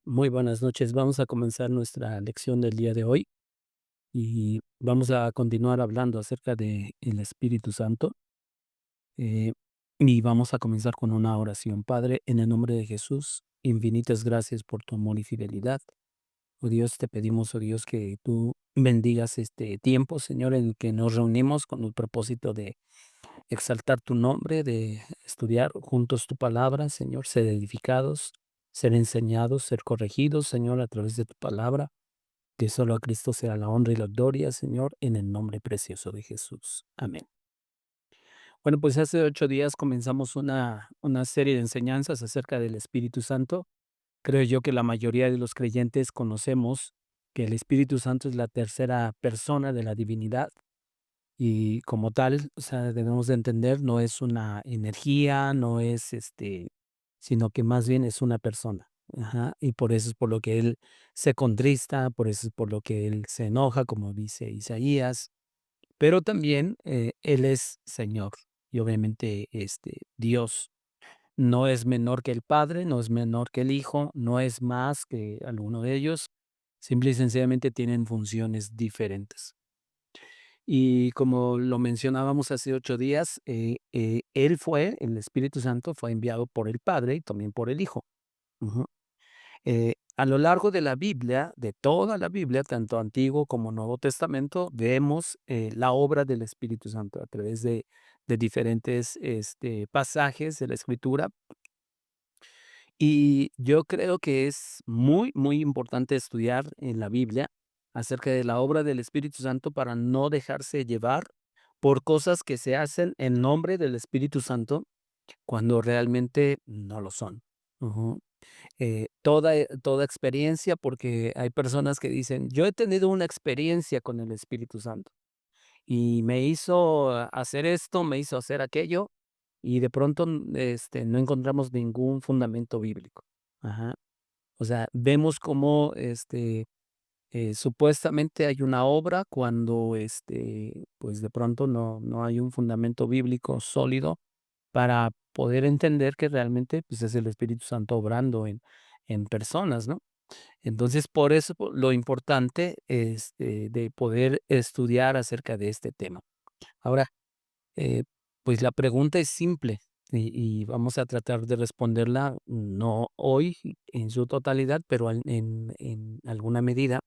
Muy buenas noches. Vamos a comenzar nuestra lección del día de hoy y vamos a continuar hablando acerca de el Espíritu Santo. eh, y vamos a comenzar con una oración. Padre, en el nombre de Jesús, infinitas gracias por tu amor y fidelidad. Oh Dios, te pedimos, oh Dios, que tú bendigas este tiempo, Señor, en el que nos reunimos con el propósito de exaltar tu nombre, de estudiar juntos tu palabra, Señor, ser edificados, ser enseñados, ser corregidos, Señor, a través de tu palabra. Que solo a Cristo sea la honra y la gloria, Señor, en el nombre precioso de Jesús. Amén. Bueno, pues hace 8 días comenzamos una serie de enseñanzas acerca del Espíritu Santo. Creo yo que la mayoría de los creyentes conocemos que el Espíritu Santo es la tercera persona de la divinidad y como tal, o sea, debemos de entender, no es una energía, no es sino que más bien es una persona. Ajá, y por eso es por lo que él se contrista, por eso es por lo que él se enoja, como dice Isaías, pero también él es Señor y obviamente Dios. No es menor que el Padre, no es menor que el Hijo, no es más que alguno de ellos, simple y sencillamente tienen funciones diferentes. Y como lo mencionábamos hace 8 días, el Espíritu Santo fue enviado por el Padre y también por el Hijo. Ujú. A lo largo de la Biblia, de toda la Biblia, tanto Antiguo como Nuevo Testamento, vemos la obra del Espíritu Santo a través de diferentes pasajes de la Escritura. Y yo creo que es muy, muy importante estudiar en la Biblia acerca de la obra del Espíritu Santo para no dejarse llevar por cosas que se hacen en nombre del Espíritu Santo cuando realmente no lo son. Ujú. Toda experiencia, porque hay personas que dicen, yo he tenido una experiencia con el Espíritu Santo y me hizo hacer esto, me hizo hacer aquello, y de pronto no encontramos ningún fundamento bíblico. Ajá. O sea, vemos cómo supuestamente hay una obra cuando pues de pronto no hay un fundamento bíblico sólido para poder entender que realmente pues, es el Espíritu Santo obrando en personas, ¿no? Entonces, por eso lo importante de poder estudiar acerca de este tema. Ahora, eh, pues la pregunta es simple y vamos a tratar de responderla, no hoy en su totalidad, pero en alguna medida.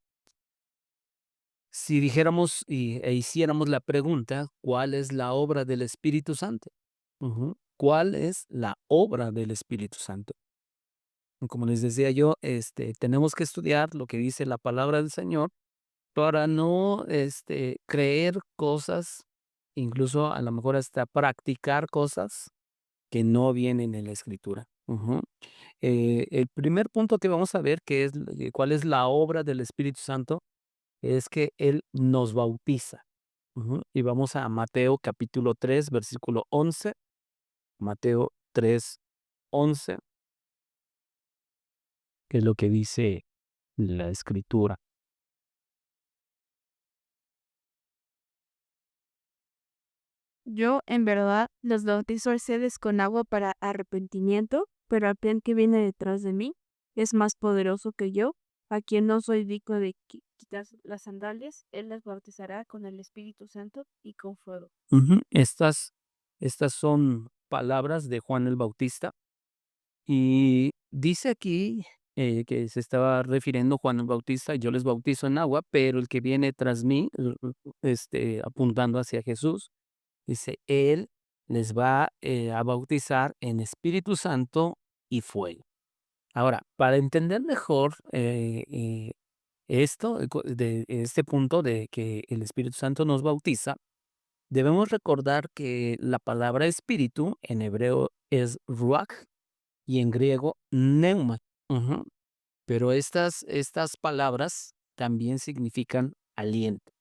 Si dijéramos e hiciéramos la pregunta, ¿cuál es la obra del Espíritu Santo? Ujú. ¿Cuál es la obra del Espíritu Santo? Como les decía yo, tenemos que estudiar lo que dice la palabra del Señor para no creer cosas, incluso a lo mejor hasta practicar cosas que no vienen en la Escritura. Ujú. El primer punto que vamos a ver, que es cuál es la obra del Espíritu Santo, es que Él nos bautiza. Ujú. Y vamos a Mateo capítulo 3 versículo 11. Mateo 3:11, que es lo que dice la Escritura. Yo, en verdad, los bautizo a ustedes con agua para arrepentimiento, pero aquel que viene detrás de mí es más poderoso que yo, a quien no soy digno de quitar las sandalias. Él les bautizará con el Espíritu Santo y con fuego. Ujú. Estas son palabras de Juan el Bautista y dice aquí que se estaba refiriendo Juan el Bautista, yo les bautizo en agua, pero el que viene tras mí, apuntando hacia Jesús, dice, Él les va a bautizar en Espíritu Santo y fuego. Ahora, para entender mejor esto, de este punto de que el Espíritu Santo nos bautiza, debemos recordar que la palabra espíritu en hebreo es ruach y en griego pneuma. Ujú. Pero estas palabras también significan aliento.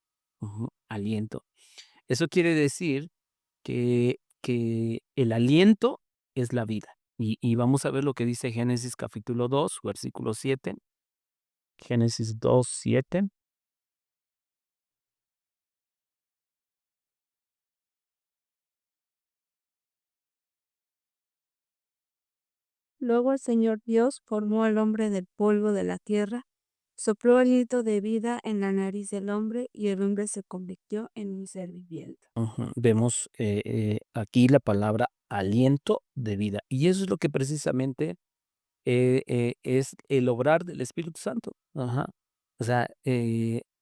Ujú, aliento. Eso quiere decir que el aliento es la vida. Y vamos a ver lo que dice Génesis capítulo 2 versículo 7. Génesis 2:7. Luego el Señor Dios formó al hombre del polvo de la tierra, sopló aliento de vida en la nariz del hombre y el hombre se convirtió en un ser viviente. Ujú. Vemos aquí la palabra aliento de vida. Y eso es lo que precisamente es el obrar del Espíritu Santo. Ajá. O sea,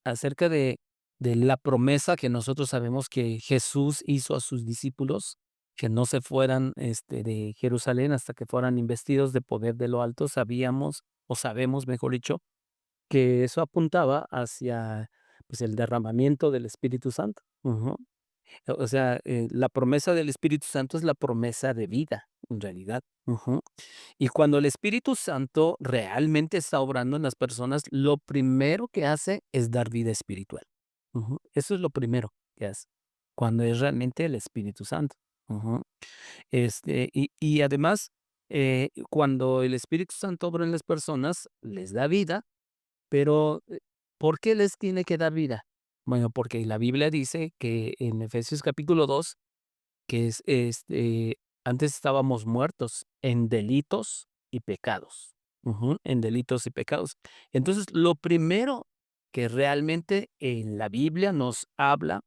acerca de la promesa que nosotros sabemos que Jesús hizo a sus discípulos, que no se fueran de Jerusalén hasta que fueran investidos de poder de lo alto, sabíamos, o sabemos, mejor dicho, que eso apuntaba hacia pues, el derramamiento del Espíritu Santo. Ujú. O sea, la promesa del Espíritu Santo es la promesa de vida, en realidad. Ujú. Y cuando el Espíritu Santo realmente está obrando en las personas, lo primero que hace es dar vida espiritual. Ujú. Eso es lo primero que hace, cuando es realmente el Espíritu Santo. Ujú. Y además, cuando el Espíritu Santo obra en las personas, les da vida, pero ¿por qué les tiene que dar vida? Bueno, porque la Biblia dice que en Efesios capítulo 2 que antes estábamos muertos en delitos y pecados. Ujú, en delitos y pecados. Entonces, lo primero que realmente en la Biblia nos habla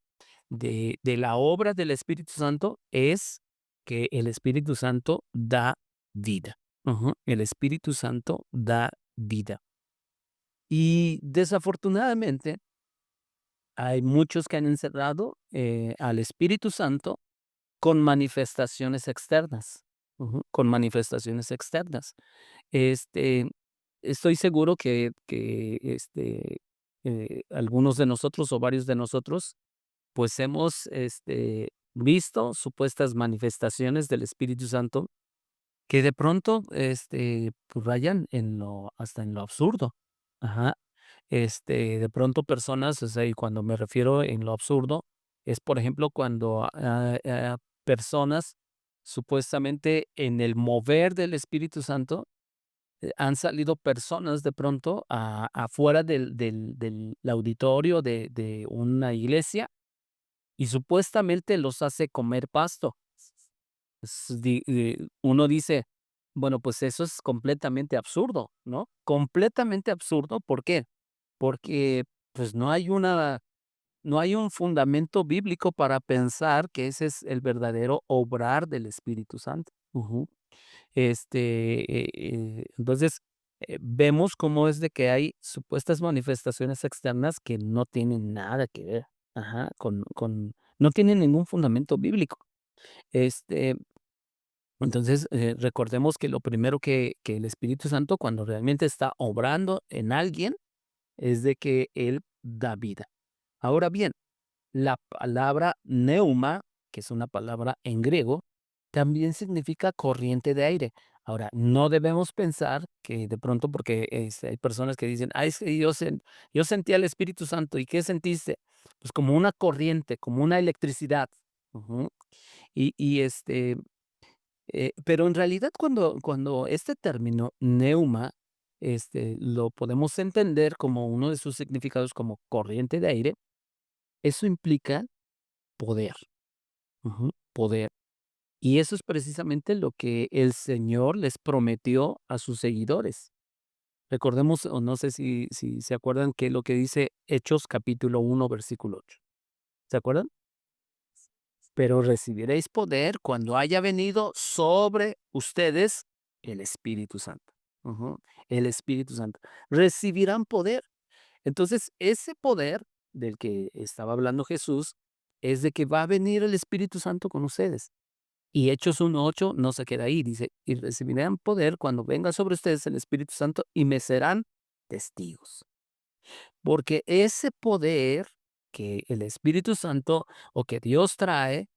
de la obra del Espíritu Santo es que el Espíritu Santo da vida. Ujú, el Espíritu Santo da vida. Y desafortunadamente hay muchos que han encerrado al Espíritu Santo con manifestaciones externas, ujú, con manifestaciones externas. Este, Estoy seguro que algunos de nosotros o varios de nosotros, pues hemos, visto supuestas manifestaciones del Espíritu Santo que de pronto, pues rayan en lo hasta en lo absurdo. Ajá. De pronto personas, o sea, y cuando me refiero en lo absurdo, es, por ejemplo, cuando, personas supuestamente en el mover del Espíritu Santo, han salido personas de pronto afuera del auditorio de una iglesia y supuestamente los hace comer pasto. Uno dice, bueno, pues eso es completamente absurdo, ¿no? Completamente absurdo, ¿por qué? Porque, pues, no hay un fundamento bíblico para pensar que ese es el verdadero obrar del Espíritu Santo. Ujú. Entonces, vemos cómo es de que hay supuestas manifestaciones externas que no tienen nada que ver, ajá, con no tienen ningún fundamento bíblico. Este, entonces, recordemos que lo primero que el Espíritu Santo, cuando realmente está obrando en alguien, es de que Él da vida. Ahora bien, la palabra neuma, que es una palabra en griego, también significa corriente de aire. Ahora, no debemos pensar que de pronto, porque hay personas que dicen, ay, es que yo sentía el Espíritu Santo. ¿Y qué sentiste? Pues como una corriente, como una electricidad. Ujú. Pero en realidad cuando este término neuma, lo podemos entender como uno de sus significados como corriente de aire, eso implica poder, ujú, poder. Y eso es precisamente lo que el Señor les prometió a sus seguidores. Recordemos, o no sé si se acuerdan que lo que dice Hechos capítulo 1 versículo 8. ¿Se acuerdan? Pero recibiréis poder cuando haya venido sobre ustedes el Espíritu Santo. Ujú, el Espíritu Santo. Recibirán poder. Entonces, ese poder del que estaba hablando Jesús es de que va a venir el Espíritu Santo con ustedes. Y Hechos 1:8 no se queda ahí, dice, y recibirán poder cuando venga sobre ustedes el Espíritu Santo y me serán testigos. Porque ese poder que el Espíritu Santo o que Dios trae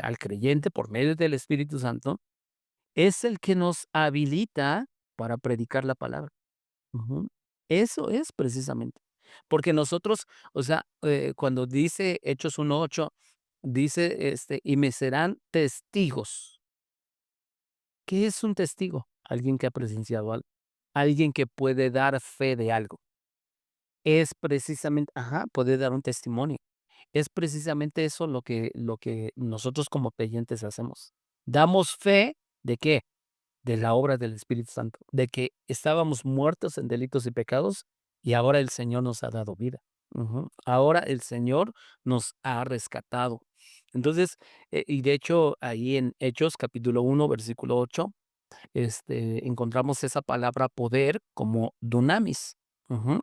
al creyente por medio del Espíritu Santo, es el que nos habilita para predicar la palabra. Ujú. Eso es precisamente. Porque nosotros, o sea, cuando dice Hechos 1:8, dice, y me serán testigos. ¿Qué es un testigo? Alguien que ha presenciado algo, alguien que puede dar fe de algo. Es precisamente, ajá, puede dar un testimonio. Es precisamente eso lo que nosotros como creyentes hacemos. Damos fe de qué? de la obra del Espíritu Santo, de que estábamos muertos en delitos y pecados y ahora el Señor nos ha dado vida. Ujú. Ahora el Señor nos ha rescatado. Entonces, y de hecho, ahí en Hechos capítulo 1 versículo 8 encontramos esa palabra poder como dunamis, ujú,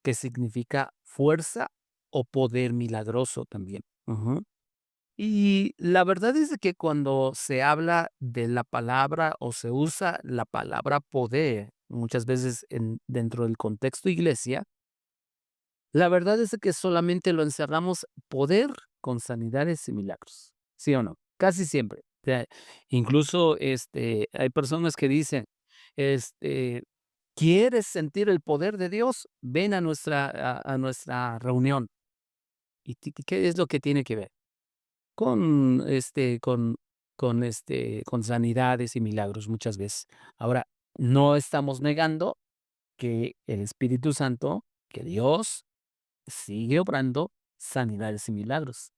que significa fuerza o poder milagroso también. Ujú. Y la verdad es de que cuando se habla de la palabra o se usa la palabra poder, muchas veces dentro del contexto iglesia, la verdad es de que solamente lo encerramos poder con sanidades y milagros, ¿sí o no? Casi siempre. O sea, incluso hay personas que dicen, este, ¿quieres sentir el poder de Dios? Ven a nuestra reunión. ¿Y qué es lo que tiene que ver? Con, con sanidades y milagros muchas veces. Ahora, no estamos negando que el Espíritu Santo, que Dios sigue obrando sanidades y milagros,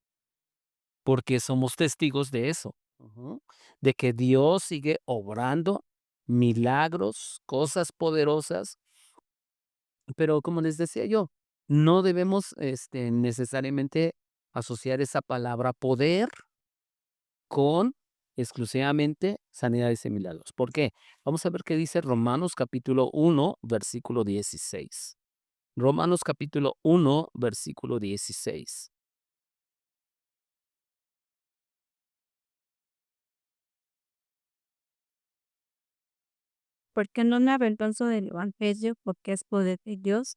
porque somos testigos de eso, ujú, de que Dios sigue obrando milagros, cosas poderosas, pero como les decía yo, no debemos necesariamente asociar esa palabra poder con exclusivamente sanidades y milagros. ¿Por qué? Vamos a ver qué dice Romanos capítulo 1, versículo 16. Romanos capítulo 1, versículo 16. Porque no me avergüenzo del evangelio, porque es poder de Dios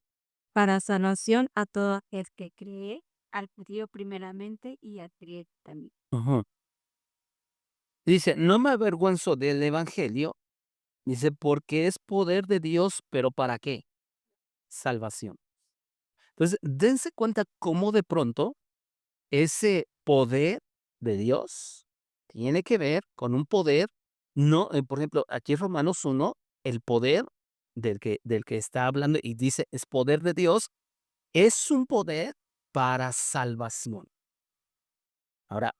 para salvación a todo aquel que cree, al judío primeramente y al griego también. Ujú. Dice, no me avergüenzo del evangelio, dice, porque es poder de Dios, pero ¿para qué? Salvación. Entonces, dense cuenta cómo de pronto ese poder de Dios tiene que ver con un poder, no, por ejemplo, aquí en Romanos 1, el poder del que está hablando y dice es poder de Dios, es un poder para salvación. Ahora,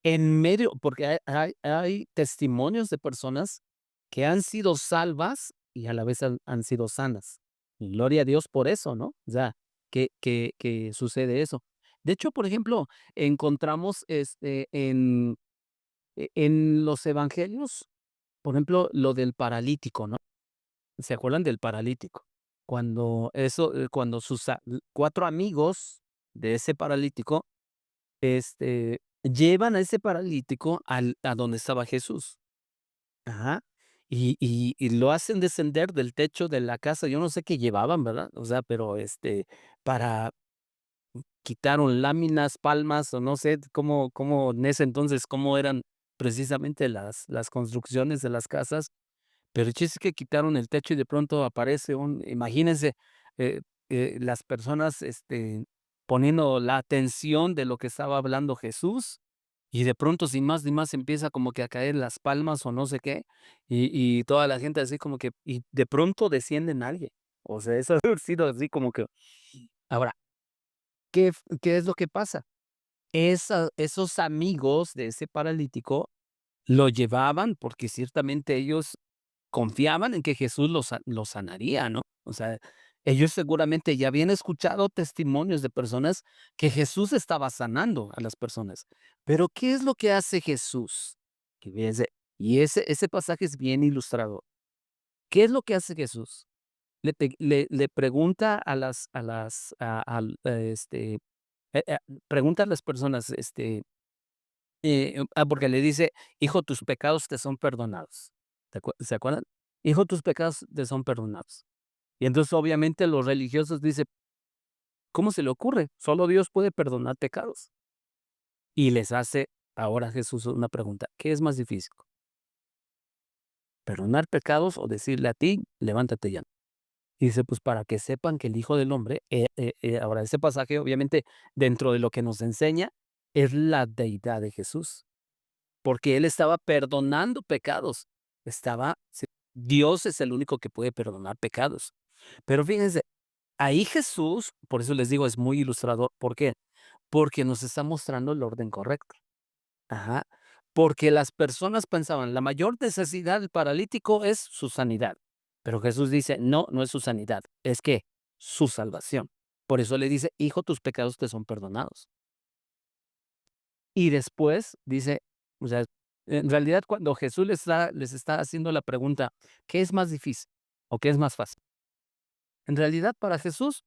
en medio, porque hay testimonios de personas que han sido salvas y a la vez han sido sanas. Y gloria a Dios por eso, ¿no? O sea, que sucede eso. De hecho, por ejemplo, encontramos en los evangelios, por ejemplo, lo del paralítico, ¿no? ¿Se acuerdan del paralítico? Cuando sus 4 amigos de ese paralítico llevan a ese paralítico a donde estaba Jesús. Ajá. Y lo hacen descender del techo de la casa. Yo no sé qué llevaban, ¿verdad? O sea, pero, para quitaron láminas, palmas, o no sé cómo en ese entonces, cómo eran precisamente las construcciones de las casas. Pero el chiste es que quitaron el techo y de pronto aparece imagínense, eh, las personas, poniendo la atención de lo que estaba hablando Jesús, y de pronto, sin más ni más, empieza como que a caer las palmas o no sé qué, y toda la gente así como que y de pronto desciende alguien. O sea, eso ha sido así como que ahora, ¿qué es lo que pasa? Esos amigos de ese paralítico lo llevaban porque ciertamente ellos confiaban en que Jesús los sanaría, ¿no? O sea, ellos seguramente ya habían escuchado testimonios de personas que Jesús estaba sanando a las personas. Pero, ¿qué es lo que hace Jesús? Que y ese pasaje es bien ilustrador. ¿Qué es lo que hace Jesús? Le pregunta eh, eh, pregunta a las personas, porque le dice: "Hijo, tus pecados te son perdonados". ¿Se acuerdan? "Hijo, tus pecados te son perdonados". Y entonces, obviamente, los religiosos dicen: "¿Cómo se le ocurre? Solo Dios puede perdonar pecados". Y les hace ahora Jesús una pregunta: "¿Qué es más difícil? ¿Perdonar pecados o decirle a ti, levántate ya?". Y dice: "Pues para que sepan que el Hijo del Hombre", ahora ese pasaje, obviamente, dentro de lo que nos enseña, es la deidad de Jesús. Porque él estaba perdonando pecados. Dios es el único que puede perdonar pecados. Pero fíjense, ahí Jesús, por eso les digo, es muy ilustrador. ¿Por qué? Porque nos está mostrando el orden correcto. Ajá. porque las personas pensaban, la mayor necesidad del paralítico es su sanidad. Pero Jesús dice, no, no es su sanidad, es que su salvación. Por eso le dice, hijo, tus pecados te son perdonados. Y después dice, o sea, en realidad cuando Jesús les está haciendo la pregunta, ¿qué es más difícil o qué es más fácil? En realidad para Jesús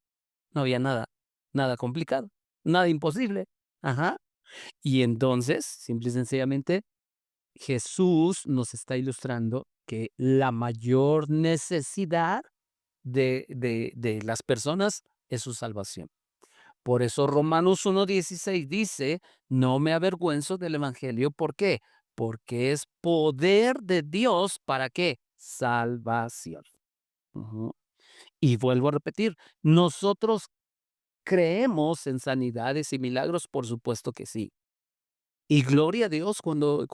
no había nada, nada complicado, nada imposible. Ajá. Y entonces, simple y sencillamente, Jesús nos está ilustrando que la mayor necesidad de las personas es su salvación. Por eso Romanos 1:16 dice, no me avergüenzo del evangelio. ¿Por qué? Porque es poder de Dios para qué? Salvación. Ujú. Y vuelvo a repetir, nosotros creemos en sanidades y milagros, por supuesto que sí. Y gloria a Dios cuando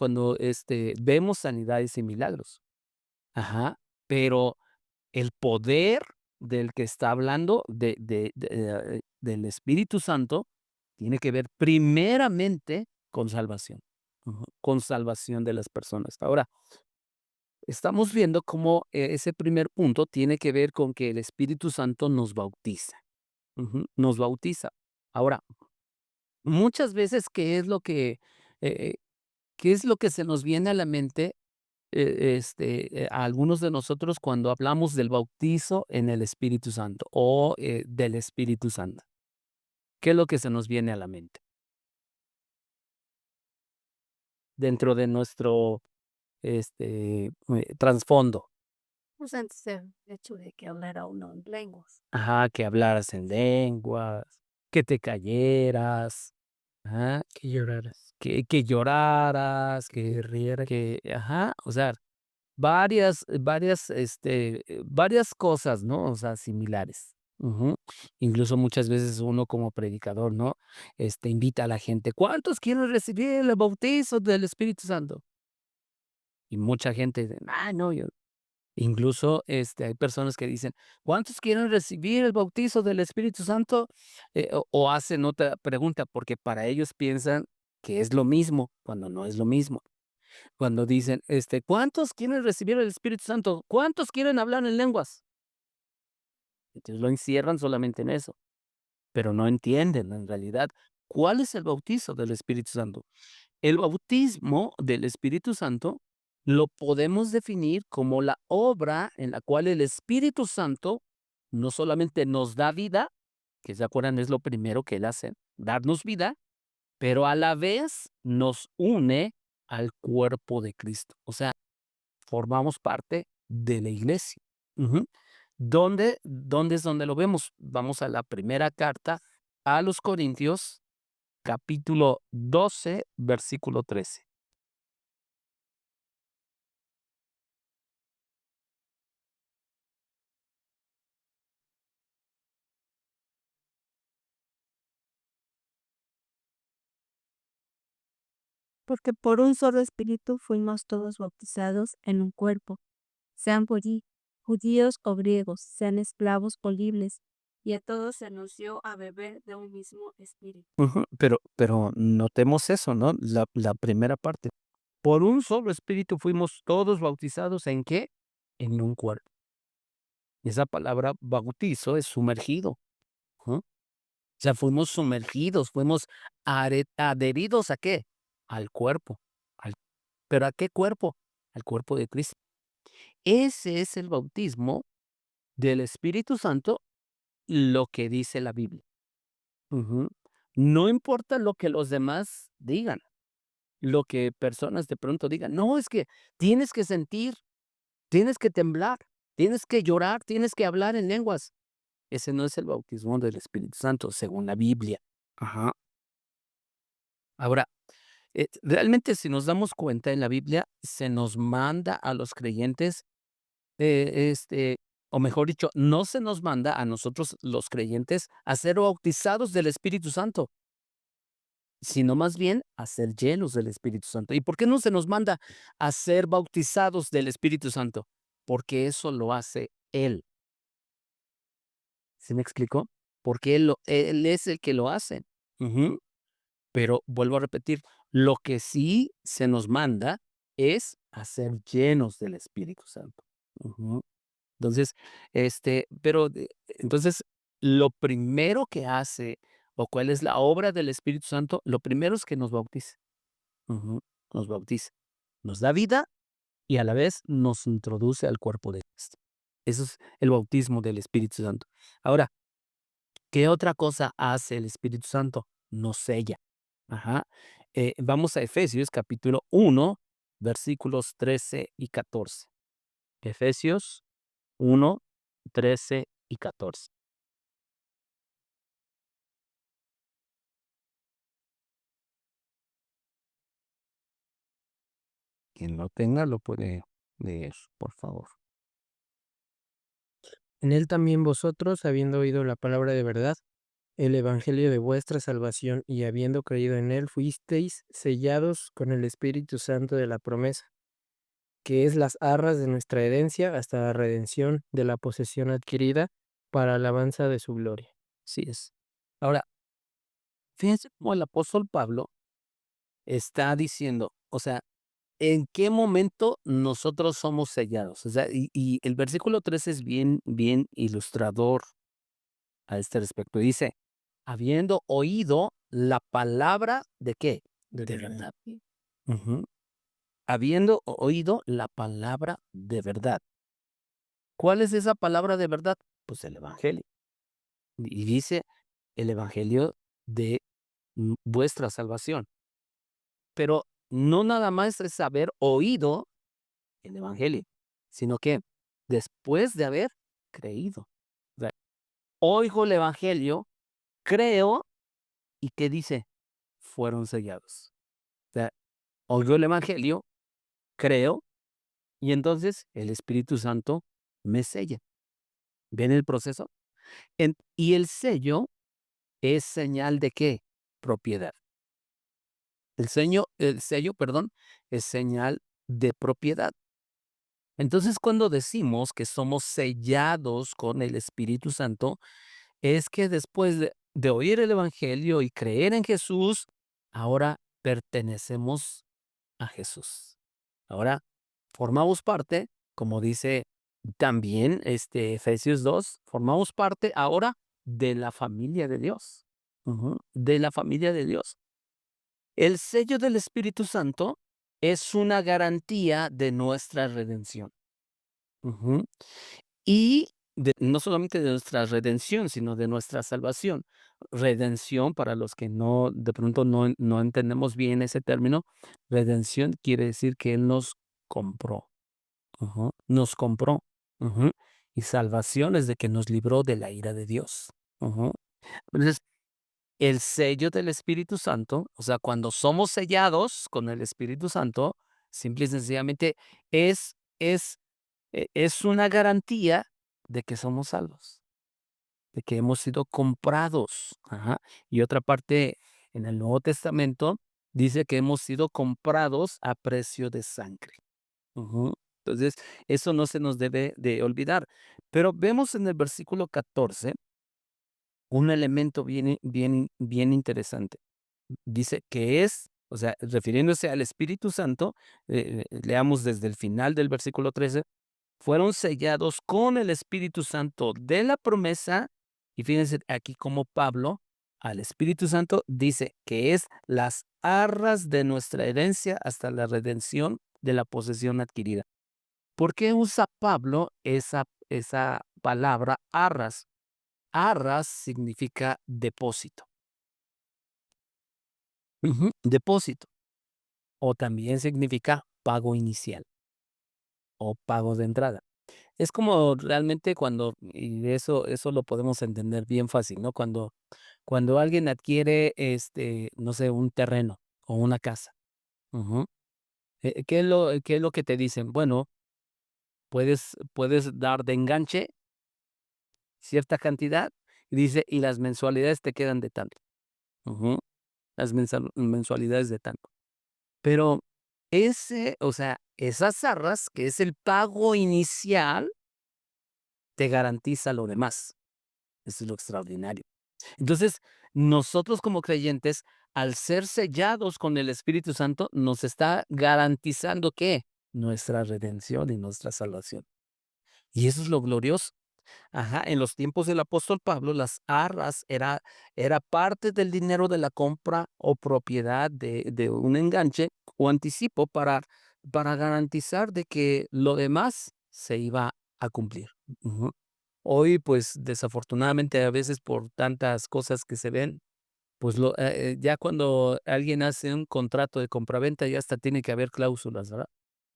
vemos sanidades y milagros. Ajá. Pero el poder del que está hablando, del Espíritu Santo, tiene que ver primeramente con salvación, ujú, con salvación de las personas. Ahora, estamos viendo cómo ese primer punto tiene que ver con que el Espíritu Santo nos bautiza, ujú, nos bautiza. Ahora, muchas veces, eh, qué es lo que se nos viene a la mente a algunos de nosotros cuando hablamos del bautizo en el Espíritu Santo o del Espíritu Santo? ¿Qué es lo que se nos viene a la mente dentro de nuestro trasfondo? Pues antes el hecho de que hablara uno en lenguas. Ajá, que hablaras en lenguas, que te cayeras, ajá, Que lloraras. que lloraras, Que riera. ajá, o sea, varias cosas, ¿no? O sea, similares. Ujú. Incluso muchas veces uno como predicador, ¿no? Invita a la gente, ¿cuántos quieren recibir el bautizo del Espíritu Santo? Y mucha gente dice, ah, no, yo. Incluso hay personas que dicen, ¿cuántos quieren recibir el bautizo del Espíritu Santo? O hacen otra pregunta, porque para ellos piensan que es lo mismo, cuando no es lo mismo. Cuando dicen, ¿cuántos quieren recibir el Espíritu Santo? ¿Cuántos quieren hablar en lenguas? Entonces lo encierran solamente en eso, pero no entienden en realidad cuál es el bautizo del Espíritu Santo. El bautismo del Espíritu Santo lo podemos definir como la obra en la cual el Espíritu Santo no solamente nos da vida, que se acuerdan es lo primero que Él hace, darnos vida, pero a la vez nos une al cuerpo de Cristo. O sea, formamos parte de la iglesia. Ujú. ¿Dónde es donde lo vemos? Vamos a la primera carta a los Corintios, capítulo 12, versículo 13. Porque por un solo espíritu fuimos todos bautizados en un cuerpo, sean judíos o griegos, sean esclavos o libres, y a todos se nos dio a beber de un mismo espíritu. Ujú, pero notemos eso, ¿no? La primera parte. Por un solo espíritu fuimos todos bautizados, ¿en qué? En un cuerpo. Esa palabra bautizo es sumergido, ¿no? O sea, fuimos sumergidos, fuimos adheridos, ¿a qué? Al cuerpo. Al ¿Pero a qué cuerpo? Al cuerpo de Cristo. Ese es el bautismo del Espíritu Santo, lo que dice la Biblia. Ujú. No importa lo que los demás digan. Lo que personas de pronto digan, no, es que tienes que sentir, tienes que temblar, tienes que llorar, tienes que hablar en lenguas. Ese no es el bautismo del Espíritu Santo, según la Biblia. Ajá. Ahora, realmente si nos damos cuenta en la Biblia, se nos manda a los creyentes, o mejor dicho, no se nos manda a nosotros los creyentes a ser bautizados del Espíritu Santo, sino más bien a ser llenos del Espíritu Santo. ¿Y por qué no se nos manda a ser bautizados del Espíritu Santo? Porque eso lo hace Él. ¿Sí me explicó? Porque Él es el que lo hace. Ujú. Pero vuelvo a repetir, Lo que sí se nos manda es a ser llenos del Espíritu Santo. Ujú. Entonces, entonces, lo primero que hace, o cuál es la obra del Espíritu Santo, lo primero es que nos bautiza. Ujú. Nos bautiza. Nos da vida y a la vez nos introduce al cuerpo de Cristo. Eso es el bautismo del Espíritu Santo. Ahora, ¿qué otra cosa hace el Espíritu Santo? Nos sella. Ajá. Vamos a Efesios capítulo 1, versículos 13 y 14. Efesios 1, 13 y 14. Quien lo tenga lo puede leer, por favor. En él también vosotros, habiendo oído la palabra de verdad, el evangelio de vuestra salvación, y habiendo creído en él, fuisteis sellados con el Espíritu Santo de la promesa, que es las arras de nuestra herencia hasta la redención de la posesión adquirida para alabanza de su gloria. Así es. Ahora, fíjense cómo el apóstol Pablo está diciendo, o sea, ¿en qué momento nosotros somos sellados? O sea, y el versículo 13 es bien, bien ilustrador a este respecto. Dice, habiendo oído la palabra de qué? De verdad. Ujú. Habiendo oído la palabra de verdad. ¿Cuál es esa palabra de verdad? Pues el evangelio. Y dice el evangelio de vuestra salvación. Pero no nada más es haber oído el evangelio, sino que después de haber creído. O sea, oigo el evangelio, creo, y ¿qué dice? Fueron sellados. O sea, oigo el evangelio, creo, y entonces el Espíritu Santo me sella. ¿Ven el proceso? Y el sello es señal de qué? Propiedad. El sello, perdón, es señal de propiedad. Entonces, cuando decimos que somos sellados con el Espíritu Santo, es que después de oír el Evangelio y creer en Jesús, ahora pertenecemos a Jesús. Ahora formamos parte, como dice también Efesios 2, formamos parte ahora de la familia de Dios. Ujú, de la familia de Dios. El sello del Espíritu Santo es una garantía de nuestra redención. Ujú. Y no solamente de nuestra redención, sino de nuestra salvación. Redención, para los que no, de pronto no entendemos bien ese término, redención quiere decir que Él nos compró. Ujú, nos compró. Ujú. Y salvación es de que nos libró de la ira de Dios. Ujú. Entonces, el sello del Espíritu Santo, o sea, cuando somos sellados con el Espíritu Santo, simple y sencillamente es una garantía de que somos salvos, de que hemos sido comprados. Ajá. Y otra parte en el Nuevo Testamento dice que hemos sido comprados a precio de sangre. Ujú. Entonces, eso no se nos debe de olvidar. Pero vemos en el versículo 14 un elemento bien interesante. Dice que es, o sea, refiriéndose al Espíritu Santo, leamos desde el final del versículo 13, fueron sellados con el Espíritu Santo de la promesa, y fíjense aquí como Pablo al Espíritu Santo dice que es las arras de nuestra herencia hasta la redención de la posesión adquirida. ¿Por qué usa Pablo esa palabra arras? Arras significa depósito. Ujú, depósito. O también significa pago inicial o pago de entrada. Es como realmente y eso lo podemos entender bien fácil, ¿no? Cuando alguien adquiere, no sé, un terreno o una casa. Ujú. ¿Qué es lo que te dicen? Bueno, puedes dar de enganche cierta cantidad, y dice, y las mensualidades te quedan de tanto. Ujú. Las mensualidades de tanto. Pero o sea, esas arras, que es el pago inicial, te garantiza lo demás. Eso es lo extraordinario. Entonces, nosotros como creyentes al ser sellados con el Espíritu Santo, nos está garantizando, ¿qué? Nuestra redención y nuestra salvación. Y eso es lo glorioso. Ajá, en los tiempos del apóstol Pablo, las arras era parte del dinero de la compra o propiedad de un enganche o anticipo para garantizar de que lo demás se iba a cumplir. Ujú. Hoy, pues, desafortunadamente, a veces por tantas cosas que se ven, pues, ya cuando alguien hace un contrato de compraventa, ya hasta tiene que haber cláusulas, ¿verdad?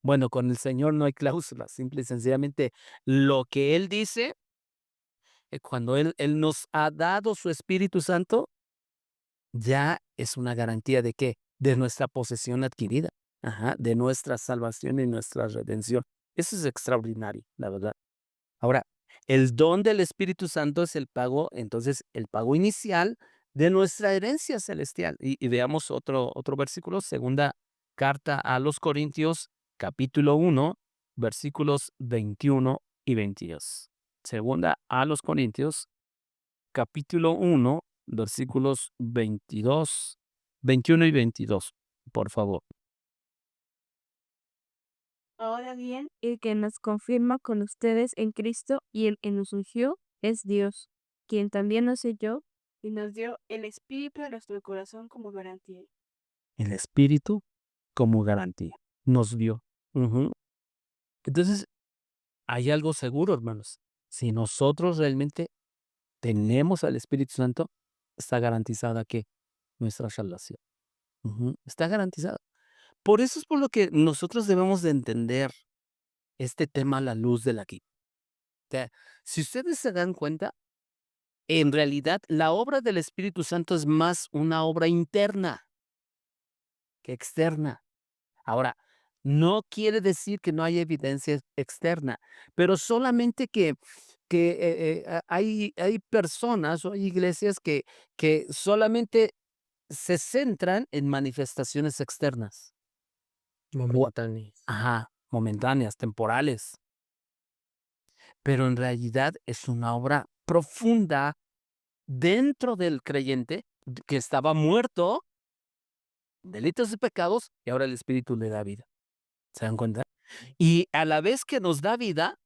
Bueno, con el Señor no hay cláusulas, simple y sencillamente lo que Él dice, cuando Él nos ha dado su Espíritu Santo, ya es una garantía ¿de qué? De nuestra posesión adquirida, ajá, de nuestra salvación y nuestra redención. Eso es extraordinario, la verdad. Ahora, el don del Espíritu Santo es el pago, entonces, el pago inicial de nuestra herencia celestial. Y veamos otro versículo, segunda carta a los Corintios, capítulo 1, versículos 21 y 22. Segunda a los Corintios, capítulo 1, versículos 22, 21 y 22, por favor. Ahora bien, el que nos confirma con ustedes en Cristo y el que nos ungió es Dios, quien también nos selló y nos dio el Espíritu de nuestro corazón como garantía. El Espíritu como garantía nos dio. Ujú. Entonces, hay algo seguro, hermanos. Si nosotros realmente tenemos al Espíritu Santo, está garantizada que nuestra salvación. Ujú, está garantizada. Por eso es por lo que nosotros debemos de entender este tema a la luz de la guía. O sea, si ustedes se dan cuenta, en realidad la obra del Espíritu Santo es más una obra interna que externa. Ahora, no quiere decir que no hay evidencia externa, pero solamente que hay personas o hay iglesias que solamente se centran en manifestaciones externas. O Momentáneas. ajá, momentáneas, temporales, pero en realidad es una obra profunda dentro del creyente que estaba muerto, delitos y pecados, y ahora el Espíritu le da vida. ¿Se dan cuenta? Y a la vez que nos da vida,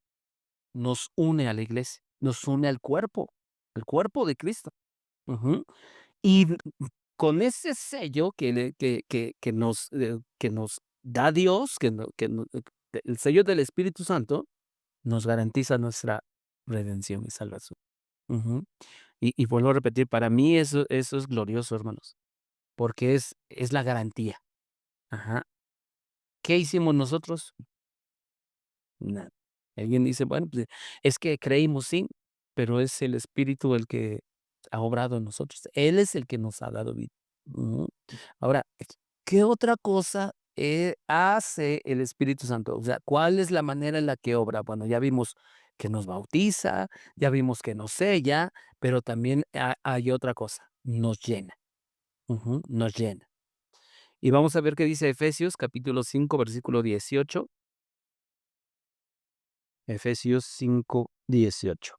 nos une a la iglesia, nos une al cuerpo, el cuerpo de Cristo. Ujú. Y con ese sello que nos da Dios, el sello del Espíritu Santo, nos garantiza nuestra redención y salvación. Ujú. Y vuelvo a repetir, para mí eso es glorioso, hermanos, porque es la garantía. Ajá. ¿Qué hicimos nosotros? Nada. Alguien dice, bueno, pues es que creímos, sí, pero es el Espíritu el que ha obrado en nosotros. Él es el que nos ha dado vida. Ujú. Ahora, ¿qué otra cosa hace el Espíritu Santo? O sea, ¿cuál es la manera en la que obra? Bueno, ya vimos que nos bautiza, ya vimos que nos sella, pero también hay otra cosa, nos llena. Ujú, nos llena. Y vamos a ver qué dice Efesios capítulo 5 versículo 18. Efesios 5:18.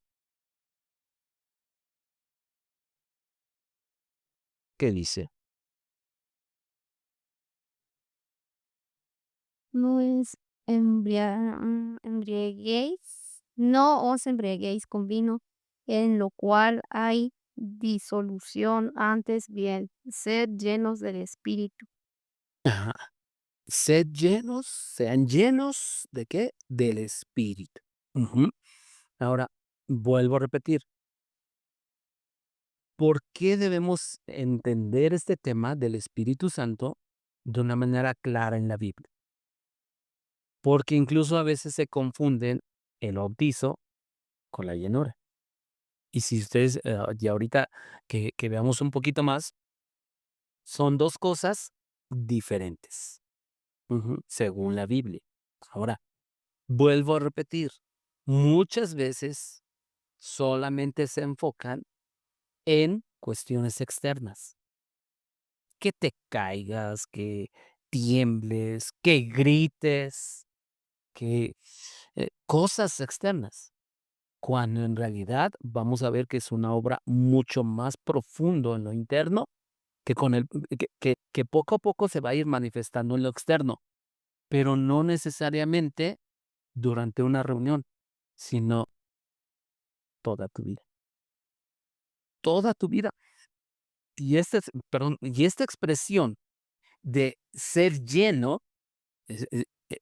¿Qué dice? No es embriaguéis, no os embriaguéis con vino, en lo cual hay disolución, antes bien, sed llenos del Espíritu. Ajá. Sed llenos, sean llenos ¿de qué? Del Espíritu. Ujú. Ahora, vuelvo a repetir, ¿por qué debemos entender este tema del Espíritu Santo de una manera clara en la Biblia? Porque incluso a veces se confunden el bautizo con la llenura. Y si ustedes, y ahorita que veamos un poquito más, son dos cosas diferentes, ujú, según la Biblia. Ahora, vuelvo a repetir, muchas veces solamente se enfocan en cuestiones externas. Que te caigas, que tiembles, que grites, que cosas externas. Cuando en realidad vamos a ver que es una obra mucho más profundo en lo interno que con el que poco a poco se va a ir manifestando en lo externo, pero no necesariamente durante una reunión, sino toda tu vida. Toda tu vida. Y esta expresión de ser lleno,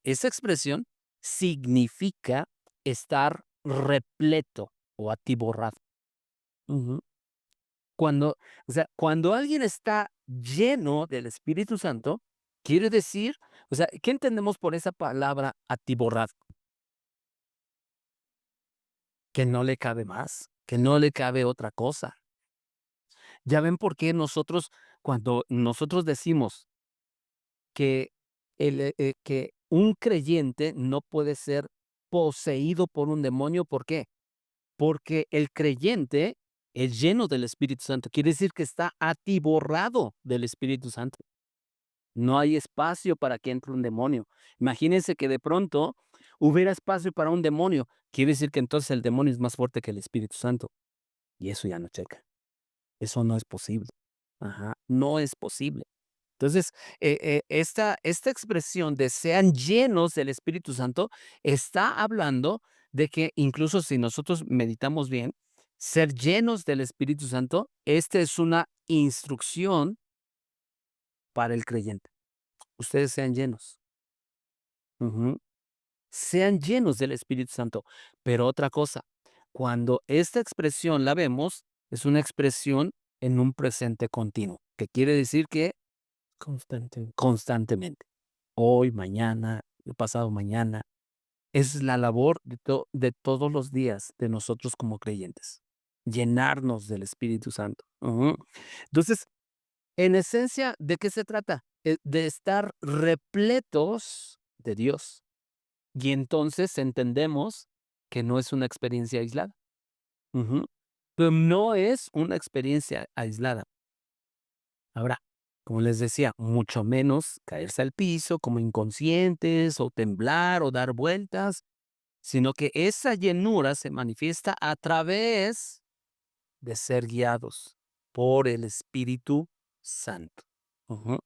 esa expresión significa estar repleto o atiborrado. Ujú. Cuando, o sea, cuando alguien está lleno del Espíritu Santo, quiere decir, o sea, ¿qué entendemos por esa palabra atiborrado? Que no le cabe más, que no le cabe otra cosa. Ya ven por qué nosotros, cuando nosotros decimos que, que un creyente no puede ser poseído por un demonio, ¿por qué? Porque el creyente es lleno del Espíritu Santo, quiere decir que está atiborrado del Espíritu Santo. No hay espacio para que entre un demonio. Imagínense que de pronto hubiera espacio para un demonio, quiere decir que entonces el demonio es más fuerte que el Espíritu Santo. Y eso ya no checa. Eso no es posible. Ajá, no es posible. Entonces, esta expresión de sean llenos del Espíritu Santo está hablando de que incluso si nosotros meditamos bien, ser llenos del Espíritu Santo, esta es una instrucción para el creyente. Ustedes sean llenos. Ujú. Sean llenos del Espíritu Santo. Pero otra cosa, cuando esta expresión la vemos, es una expresión en un presente continuo, que quiere decir que Constante. constantemente, hoy, mañana, pasado mañana, es la labor de todos los días de nosotros como creyentes, llenarnos del Espíritu Santo. Ujú. Entonces, en esencia, ¿de qué se trata? De estar repletos de Dios. Y entonces entendemos que no es una experiencia aislada. Ujú. Pero no es una experiencia aislada. Ahora, como les decía, mucho menos caerse al piso como inconscientes o temblar o dar vueltas, sino que esa llenura se manifiesta a través de ser guiados por el Espíritu Santo. Ujú.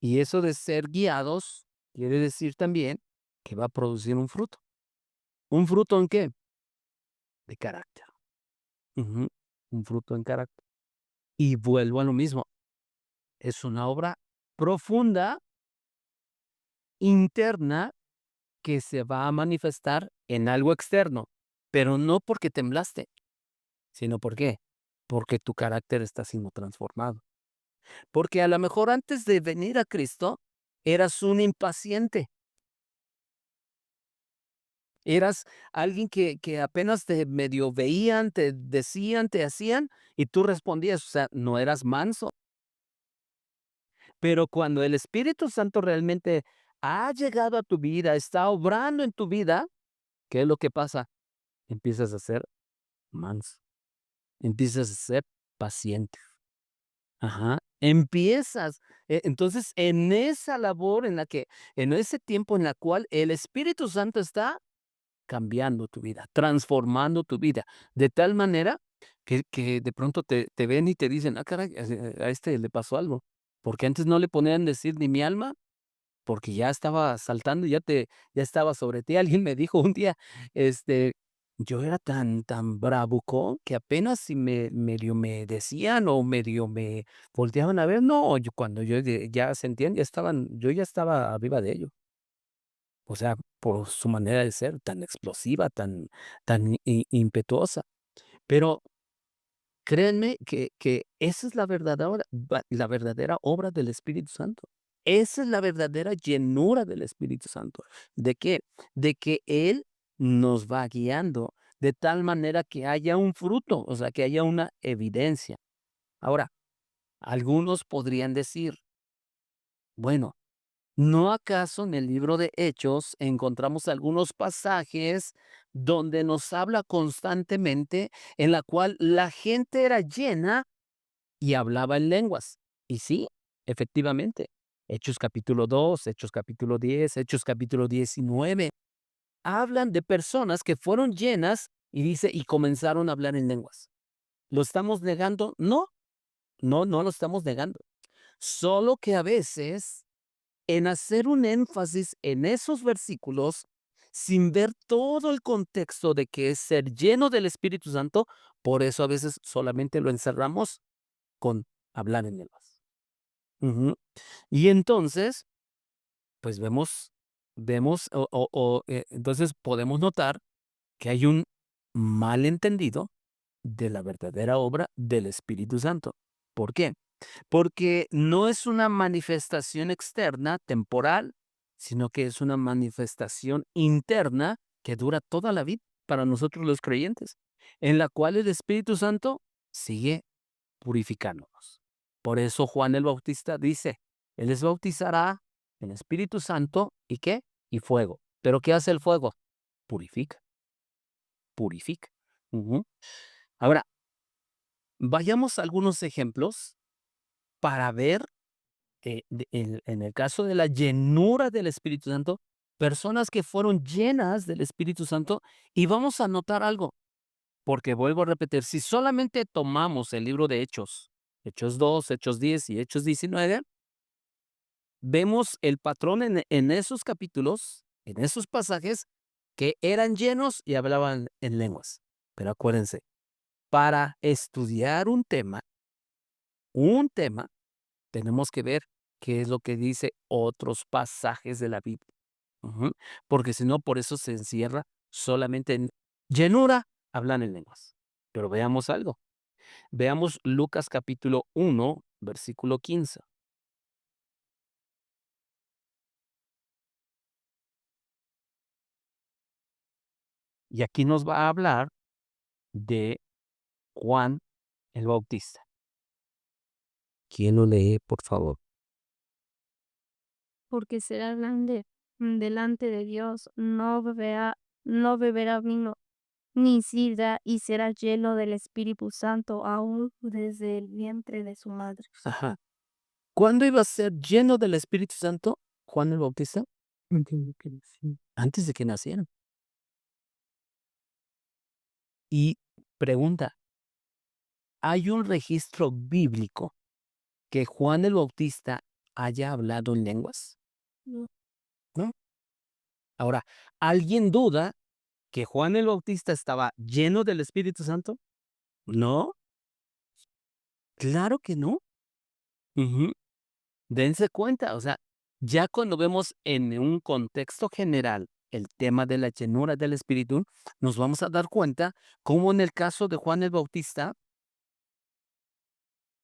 Y eso de ser guiados quiere decir también que va a producir un fruto. ¿Un fruto en qué? De carácter. Ujú. Un fruto en carácter. Y vuelvo a lo mismo. Es una obra profunda, interna, que se va a manifestar en algo externo, pero no porque temblaste, sino ¿por qué? Porque tu carácter está siendo transformado. Porque a lo mejor antes de venir a Cristo, eras un impaciente, eras alguien que apenas te medio veían, te decían, te hacían, y tú respondías, o sea, no eras manso. Pero cuando el Espíritu Santo realmente ha llegado a tu vida, está obrando en tu vida, ¿qué es lo que pasa? Empiezas a ser manso, empiezas a ser paciente. Ajá, empiezas. Entonces, en esa labor en la que, en ese tiempo en la cual el Espíritu Santo está cambiando tu vida, transformando tu vida, de tal manera que de pronto te ven y te dicen, ah, caray, a este le pasó algo, porque antes no le ponían decir ni mi alma, porque ya estaba saltando, ya estaba sobre ti. Alguien me dijo un día, este, yo era tan bravucón que apenas si medio me decían o medio me volteaban a ver, no, yo cuando ya sentían, yo ya estaba arriba de ellos. O sea, por su manera de ser tan explosiva, tan impetuosa. Pero créanme que esa es la verdadera obra del Espíritu Santo. Esa es la verdadera llenura del Espíritu Santo. ¿De qué? De que Él nos va guiando de tal manera que haya un fruto, o sea, que haya una evidencia. Ahora, algunos podrían decir, bueno, ¿no acaso en el libro de Hechos encontramos algunos pasajes donde nos habla constantemente en la cual la gente era llena y hablaba en lenguas? Y sí, efectivamente. Hechos capítulo 2, Hechos capítulo 10, Hechos capítulo 19, hablan de personas que fueron llenas y dice, y comenzaron a hablar en lenguas. ¿Lo estamos negando? No, no lo estamos negando. Solo que a veces, en hacer un énfasis en esos versículos, sin ver todo el contexto de que es ser lleno del Espíritu Santo, por eso a veces solamente lo encerramos con hablar en lenguas. Ujú. Y entonces, pues entonces podemos notar que hay un malentendido de la verdadera obra del Espíritu Santo. ¿Por qué? Porque no es una manifestación externa, temporal, sino que es una manifestación interna que dura toda la vida para nosotros los creyentes, en la cual el Espíritu Santo sigue purificándonos. Por eso Juan el Bautista dice, Él les bautizará en Espíritu Santo y ¿qué? Y fuego. ¿Pero qué hace el fuego? Purifica, purifica. Ujú. Ahora, vayamos a algunos ejemplos para ver en el caso de la llenura del Espíritu Santo, personas que fueron llenas del Espíritu Santo, y vamos a notar algo, porque vuelvo a repetir, si solamente tomamos el libro de Hechos, Hechos 2, Hechos 10 y Hechos 19, vemos el patrón en esos capítulos, en esos pasajes, que eran llenos y hablaban en lenguas. Pero acuérdense, para estudiar un tema, tenemos que ver qué es lo que dice otros pasajes de la Biblia. Ujú. Porque si no, por eso se encierra solamente en llenura, hablan en lenguas. Pero veamos algo. Veamos Lucas capítulo 1, versículo 15. Y aquí nos va a hablar de Juan el Bautista. ¿Quién lo lee, por favor? Porque será grande delante de Dios, no beberá vino ni sidra, y será lleno del Espíritu Santo aún desde el vientre de su madre. Ajá. ¿Cuándo iba a ser lleno del Espíritu Santo Juan el Bautista? Entiendo que sí. Antes de que naciera. Y pregunta, ¿hay un registro bíblico que Juan el Bautista haya hablado en lenguas? No. ¿No? Ahora, ¿alguien duda que Juan el Bautista estaba lleno del Espíritu Santo? No, claro que no. Ujú. Dense cuenta, o sea, ya cuando vemos en un contexto general el tema de la llenura del Espíritu, nos vamos a dar cuenta cómo en el caso de Juan el Bautista,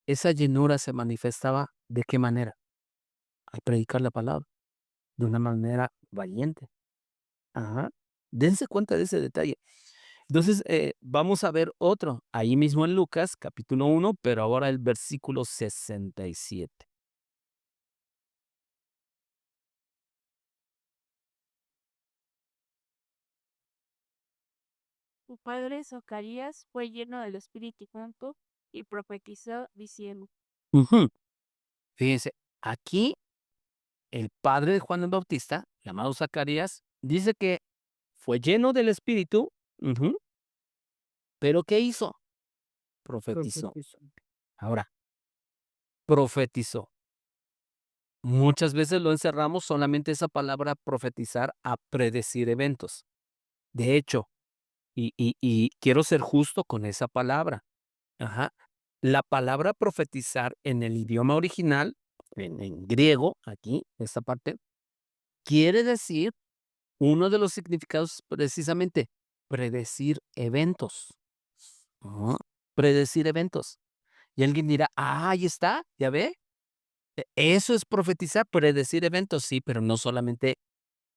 esa llenura se manifestaba de qué manera, al predicar la palabra, de una manera valiente. Ajá. Dense cuenta de ese detalle. Entonces, vamos a ver otro, ahí mismo en Lucas, capítulo 1, pero ahora el versículo 67. Su padre Zacarías fue lleno del Espíritu Santo y profetizó diciendo. Ujú. Fíjense, aquí el padre de Juan el Bautista, llamado Zacarías, dice que fue lleno del Espíritu, ujú, pero ¿qué hizo? Profetizó. Profetizo. Ahora, profetizó. Muchas veces lo encerramos solamente esa palabra profetizar a predecir eventos. De hecho, y quiero ser justo con esa palabra. Ajá. La palabra profetizar en el idioma original, en griego, aquí, esta parte, quiere decir uno de los significados precisamente predecir eventos. Ajá. Predecir eventos. Y alguien dirá, ahí está, ¿ya ve? Eso es profetizar, predecir eventos, sí, pero no solamente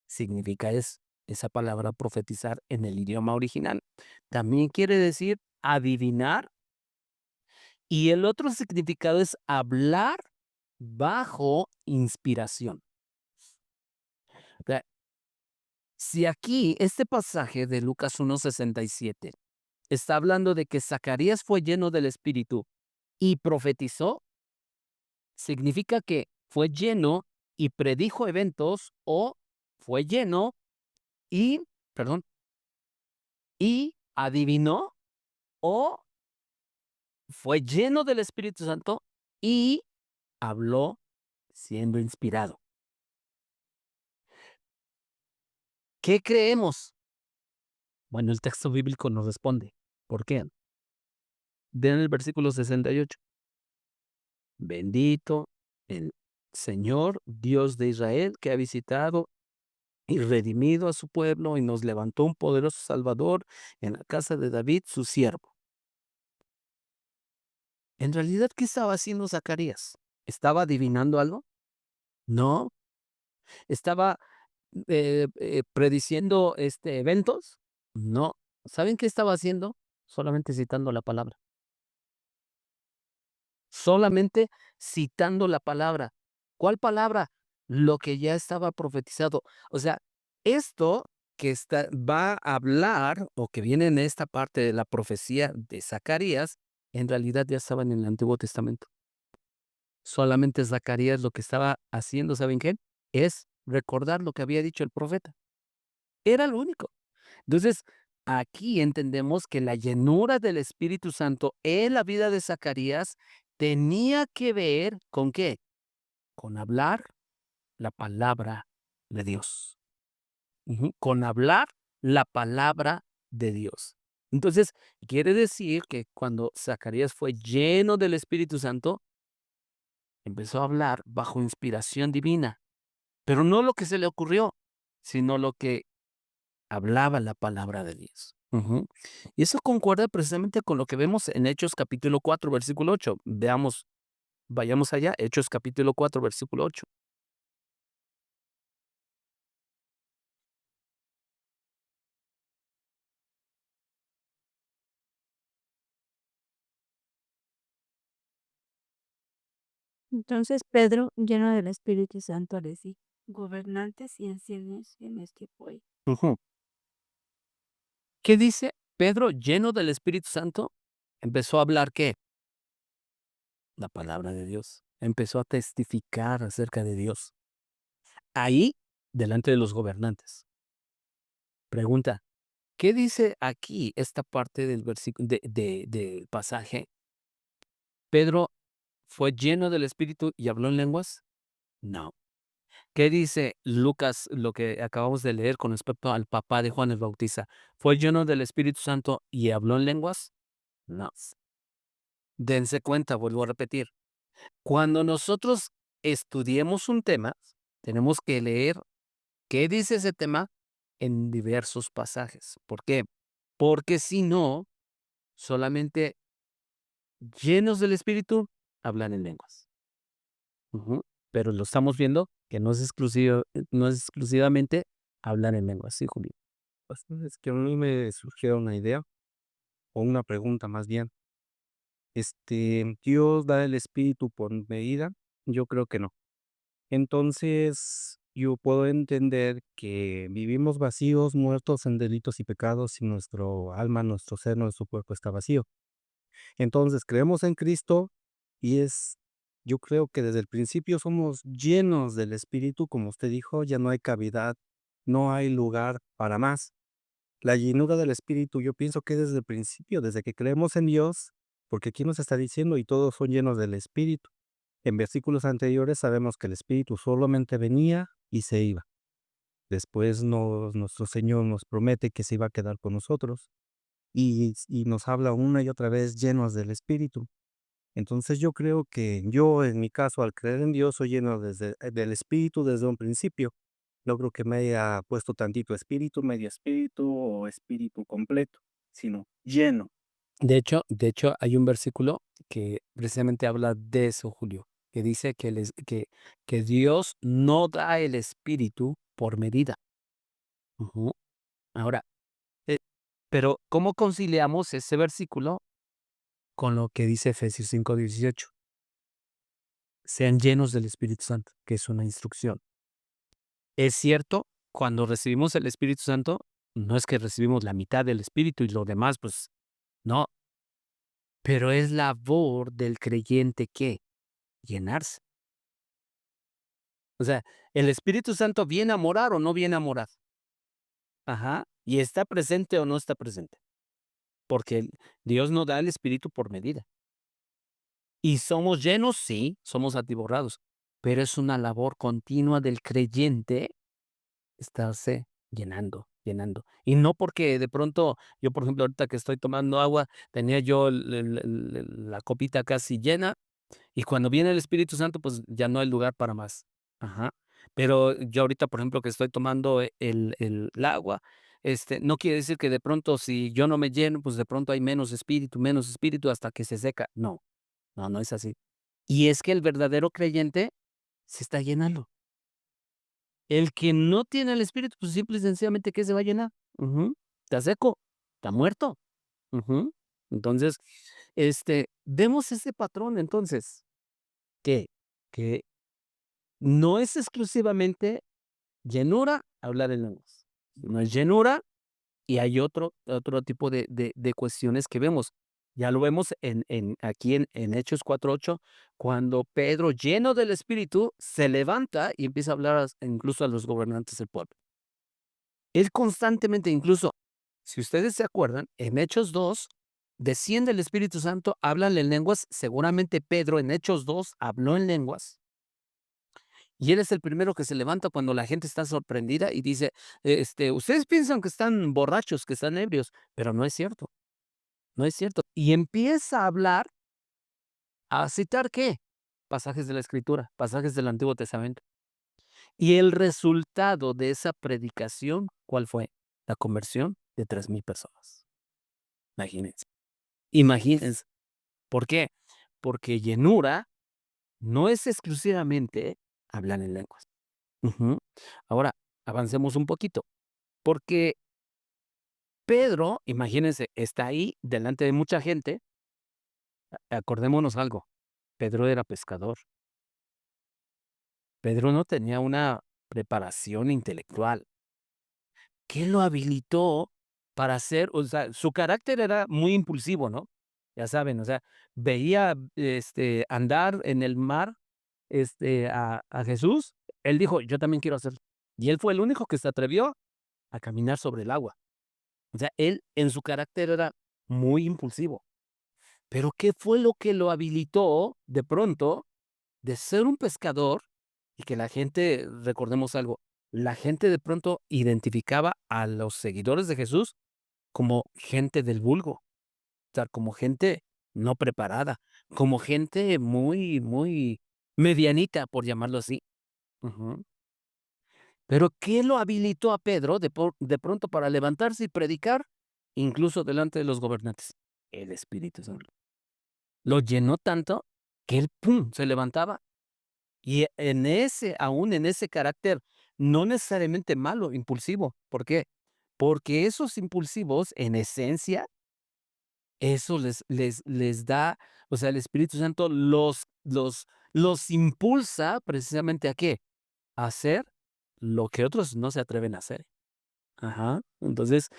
significa esa palabra profetizar en el idioma original. También quiere decir adivinar. Y el otro significado es hablar bajo inspiración. O sea, si aquí este pasaje de Lucas 1:67 está hablando de que Zacarías fue lleno del Espíritu y profetizó, significa que fue lleno y predijo eventos o fue lleno y, perdón, y adivinó o fue lleno del Espíritu Santo y habló siendo inspirado. ¿Qué creemos? Bueno, el texto bíblico nos responde. ¿Por qué? Den el versículo 68. Bendito el Señor, Dios de Israel, que ha visitado y redimido a su pueblo y nos levantó un poderoso Salvador en la casa de David, su siervo. En realidad, ¿qué estaba haciendo Zacarías? ¿Estaba adivinando algo? No. ¿Estaba prediciendo eventos? No. ¿Saben qué estaba haciendo? Solamente citando la palabra. Solamente citando la palabra. ¿Cuál palabra? Lo que ya estaba profetizado. O sea, esto que va a hablar o que viene en esta parte de la profecía de Zacarías, en realidad ya estaba en el Antiguo Testamento. Solamente Zacarías lo que estaba haciendo, ¿saben qué? Es recordar lo que había dicho el profeta. Era lo único. Entonces, aquí entendemos que la llenura del Espíritu Santo en la vida de Zacarías tenía que ver ¿con qué? Con hablar la palabra de Dios. Con hablar la palabra de Dios. Entonces, quiere decir que cuando Zacarías fue lleno del Espíritu Santo, empezó a hablar bajo inspiración divina, pero no lo que se le ocurrió, sino lo que hablaba la palabra de Dios. Y eso concuerda precisamente con lo que vemos en Hechos capítulo 4, versículo 8. Veamos, vayamos allá, Hechos capítulo 4, versículo 8. Entonces Pedro, lleno del Espíritu Santo, les dijo: gobernantes y ancianos en este pueblo. Ujú. ¿Qué dice? Pedro, lleno del Espíritu Santo, empezó a hablar ¿qué? La palabra de Dios. Empezó a testificar acerca de Dios. Ahí, delante de los gobernantes. Pregunta, ¿qué dice aquí esta parte del versículo del pasaje? ¿Pedro fue lleno del Espíritu y habló en lenguas? No. ¿Qué dice Lucas, lo que acabamos de leer con respecto al papá de Juan el Bautista? ¿Fue lleno del Espíritu Santo y habló en lenguas? No. Dense cuenta, vuelvo a repetir. Cuando nosotros estudiemos un tema, tenemos que leer qué dice ese tema en diversos pasajes. ¿Por qué? Porque si no, solamente llenos del Espíritu hablan en lenguas. Pero lo estamos viendo que no es no es exclusivamente hablar en lenguas. Sí, Julio. Pues, es que a mí me surgió una idea, o una pregunta más bien. ¿Dios da el espíritu por medida? Yo creo que no. Entonces, yo puedo entender que vivimos vacíos, muertos en delitos y pecados, y nuestro alma, nuestro ser, nuestro cuerpo está vacío. Entonces, creemos en Cristo y yo creo que desde el principio somos llenos del Espíritu, como usted dijo, ya no hay cavidad, no hay lugar para más. La llenura del Espíritu, yo pienso que desde el principio, desde que creemos en Dios, porque aquí nos está diciendo, y todos son llenos del Espíritu. En versículos anteriores sabemos que el Espíritu solamente venía y se iba. Después nuestro Señor nos promete que se iba a quedar con nosotros y nos habla una y otra vez llenos del Espíritu. Entonces yo creo que yo, en mi caso, al creer en Dios, soy lleno del Espíritu desde un principio. No creo que me haya puesto tantito espíritu, medio espíritu o espíritu completo, sino lleno. De hecho, hay un versículo que precisamente habla de eso, Julio, que dice que Dios no da el Espíritu por medida. Ujú. Ahora, eh, pero ¿cómo conciliamos ese versículo con lo que dice Efesios 5:18? Sean llenos del Espíritu Santo, que es una instrucción. Es cierto, cuando recibimos el Espíritu Santo, no es que recibimos la mitad del Espíritu y lo demás, pues no, pero es labor del creyente que llenarse. O sea, ¿el Espíritu Santo viene a morar o no viene a morar? Ajá. ¿Y está presente o no está presente? Porque Dios no da el Espíritu por medida. ¿Y somos llenos? Sí, somos atiborrados, pero es una labor continua del creyente estarse llenando, llenando. Y no porque de pronto, yo por ejemplo, ahorita que estoy tomando agua, tenía yo la copita casi llena y cuando viene el Espíritu Santo, pues ya no hay lugar para más. Ajá. Pero yo ahorita, por ejemplo, que estoy tomando el agua, no quiere decir que de pronto si yo no me lleno, pues de pronto hay menos espíritu hasta que se seca. No, no, no es así. Y es que el verdadero creyente se está llenando. El que no tiene el espíritu, pues simple y sencillamente, ¿qué se va a llenar? Ujú. Está seco, está muerto. Ujú. Entonces, vemos ese patrón entonces, que que no es exclusivamente llenura, hablar en lenguas. No es llenura y hay otro tipo de cuestiones que vemos. Ya lo vemos aquí en Hechos 4:8, cuando Pedro, lleno del Espíritu, se levanta y empieza a hablar incluso a los gobernantes del pueblo. Él constantemente, incluso, si ustedes se acuerdan, en Hechos 2, desciende el Espíritu Santo, hablan en lenguas. Seguramente Pedro en Hechos 2 habló en lenguas. Y él es el primero que se levanta cuando la gente está sorprendida y dice, ustedes piensan que están borrachos, que están ebrios, pero no es cierto, no es cierto. Y empieza a hablar, a citar ¿qué? Pasajes de la Escritura, pasajes del Antiguo Testamento. Y el resultado de esa predicación, ¿cuál fue? La conversión de 3,000 personas. Imagínense, imagínense. ¿Por qué? Porque llenura no es exclusivamente hablar en lenguas. Ujú. Ahora, avancemos un poquito. Porque Pedro, imagínense, está ahí delante de mucha gente. Acordémonos algo, Pedro era pescador. Pedro no tenía una preparación intelectual. ¿Qué lo habilitó para hacer? O sea, su carácter era muy impulsivo, ¿no? Ya saben, o sea, veía, andar en el mar, a Jesús. Él dijo: "Yo también quiero hacerlo". Y él fue el único que se atrevió a caminar sobre el agua. O sea, él en su carácter era muy impulsivo. Pero, ¿qué fue lo que lo habilitó de pronto de ser un pescador? Y que la gente, recordemos algo, la gente de pronto identificaba a los seguidores de Jesús como gente del vulgo, o sea, como gente no preparada, como gente muy, muy medianita, por llamarlo así. Ujú. Pero, ¿qué lo habilitó a Pedro de pronto para levantarse y predicar, incluso delante de los gobernantes? El Espíritu Santo. Lo llenó tanto que él, pum, se levantaba. Y aún en ese carácter, no necesariamente malo, impulsivo. ¿Por qué? Porque esos impulsivos, en esencia, eso les da, o sea, el Espíritu Santo los impulsa precisamente ¿a qué? A hacer lo que otros no se atreven a hacer. Ajá. Entonces,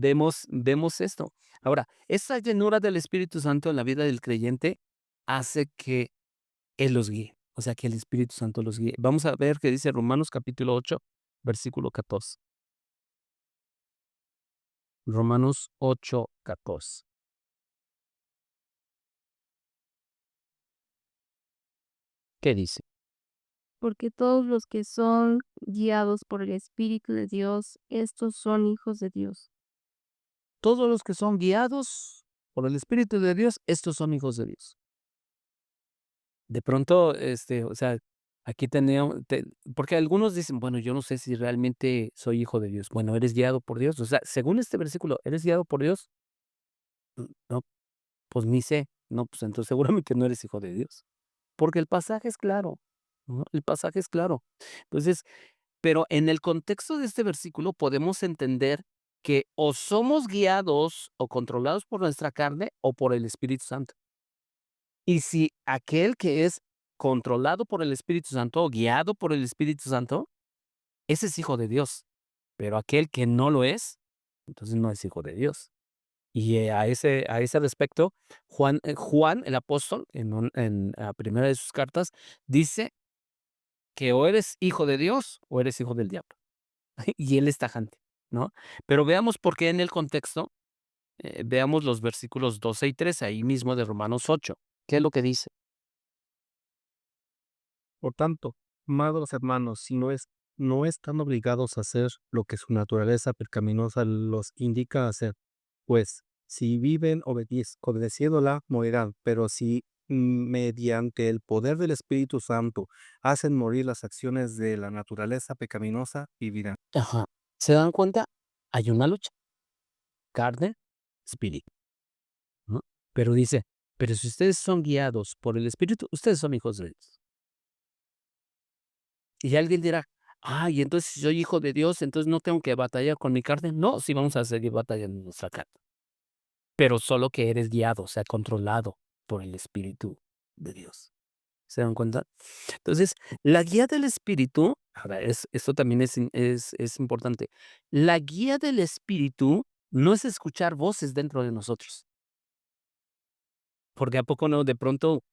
vemos esto. Ahora, esa llenura del Espíritu Santo en la vida del creyente hace que Él los guíe, o sea, que el Espíritu Santo los guíe. Vamos a ver qué dice Romanos capítulo 8, versículo 14. Romanos 8, 14. ¿Qué dice? Porque todos los que son guiados por el Espíritu de Dios, estos son hijos de Dios. Todos los que son guiados por el Espíritu de Dios, estos son hijos de Dios. De pronto, o sea, aquí tenemos, porque algunos dicen, bueno, yo no sé si realmente soy hijo de Dios. Bueno, ¿eres guiado por Dios? O sea, según este versículo, ¿eres guiado por Dios? No, pues ni sé. No, pues entonces seguramente no eres hijo de Dios. Porque el pasaje es claro, ¿no? El pasaje es claro. Entonces, pero en el contexto de este versículo podemos entender que o somos guiados o controlados por nuestra carne o por el Espíritu Santo. Y si aquel que es controlado por el Espíritu Santo o guiado por el Espíritu Santo, ese es hijo de Dios. Pero aquel que no lo es, entonces no es hijo de Dios. Y a ese respecto, Juan, el apóstol, en la primera de sus cartas, dice que o eres hijo de Dios o eres hijo del diablo. Y él es tajante, ¿no? Pero veamos por qué en el contexto, veamos los versículos 12 y 13, ahí mismo de Romanos 8. ¿Qué es lo que dice? Por tanto, amados hermanos, si no están obligados a hacer lo que su naturaleza pecaminosa los indica hacer, pues si viven obedeciéndola, morirán, pero si mediante el poder del Espíritu Santo hacen morir las acciones de la naturaleza pecaminosa, vivirán. Ajá. ¿Se dan cuenta? Hay una lucha, carne, espíritu, ¿no? Pero dice, pero si ustedes son guiados por el Espíritu, ustedes son hijos de Dios. Y alguien dirá, ay, entonces si soy hijo de Dios, entonces no tengo que batallar con mi carne. No, sí vamos a seguir batallando en nuestra carne, pero solo que eres guiado, o sea, controlado por el Espíritu de Dios. ¿Se dan cuenta? Entonces, la guía del Espíritu, ahora esto también es importante. La guía del Espíritu no es escuchar voces dentro de nosotros, porque a poco no, de pronto,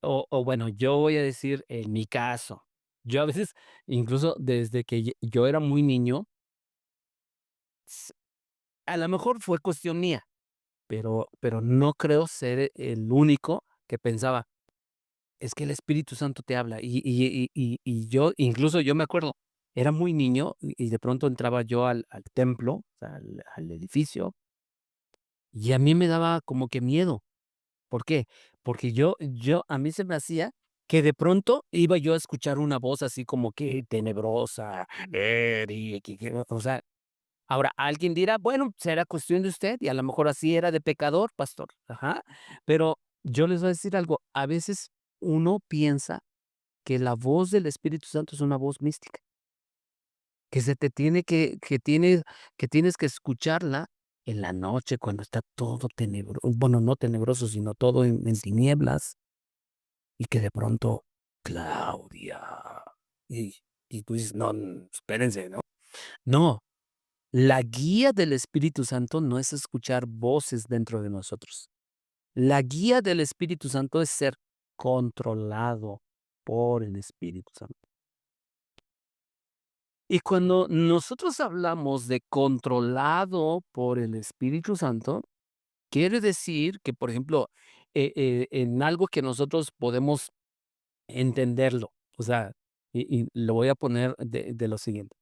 o bueno, yo voy a decir en mi caso, yo a veces, incluso desde que yo era muy niño, s- a lo mejor fue cuestión mía, pero no creo ser el único que pensaba, es que el Espíritu Santo te habla. Y yo, incluso yo me acuerdo, era muy niño y de pronto entraba yo al templo, o sea, al edificio, y a mí me daba como que miedo. ¿Por qué? Porque a mí se me hacía que de pronto iba yo a escuchar una voz así como que tenebrosa, o sea, ahora alguien dirá, bueno, será cuestión de usted y a lo mejor así era de pecador, pastor. Ajá. Pero yo les voy a decir algo, a veces uno piensa que la voz del Espíritu Santo es una voz mística, que se te tiene que tienes que escucharla en la noche cuando está todo tenebroso, bueno, no tenebroso, sino todo en tinieblas, y que de pronto, Claudia, y y tú dices: "No, espérense", ¿no? No, la guía del Espíritu Santo no es escuchar voces dentro de nosotros. La guía del Espíritu Santo es ser controlado por el Espíritu Santo. Y cuando nosotros hablamos de controlado por el Espíritu Santo, quiere decir que, por ejemplo, en algo que nosotros podemos entenderlo, o sea, y lo voy a poner de lo siguiente.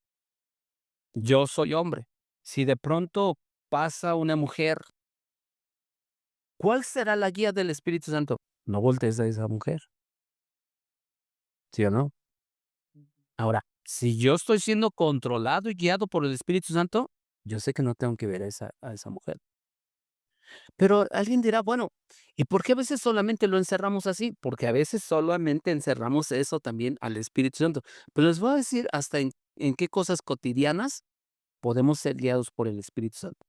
Yo soy hombre. Si de pronto pasa una mujer, ¿cuál será la guía del Espíritu Santo? No voltees a esa mujer, ¿sí o no? Ahora, si yo estoy siendo controlado y guiado por el Espíritu Santo, yo sé que no tengo que ver a esa mujer. Pero alguien dirá, bueno, ¿y por qué a veces solamente lo encerramos así? Porque a veces solamente encerramos eso también al Espíritu Santo. Pero les voy a decir hasta en qué cosas cotidianas podemos ser guiados por el Espíritu Santo.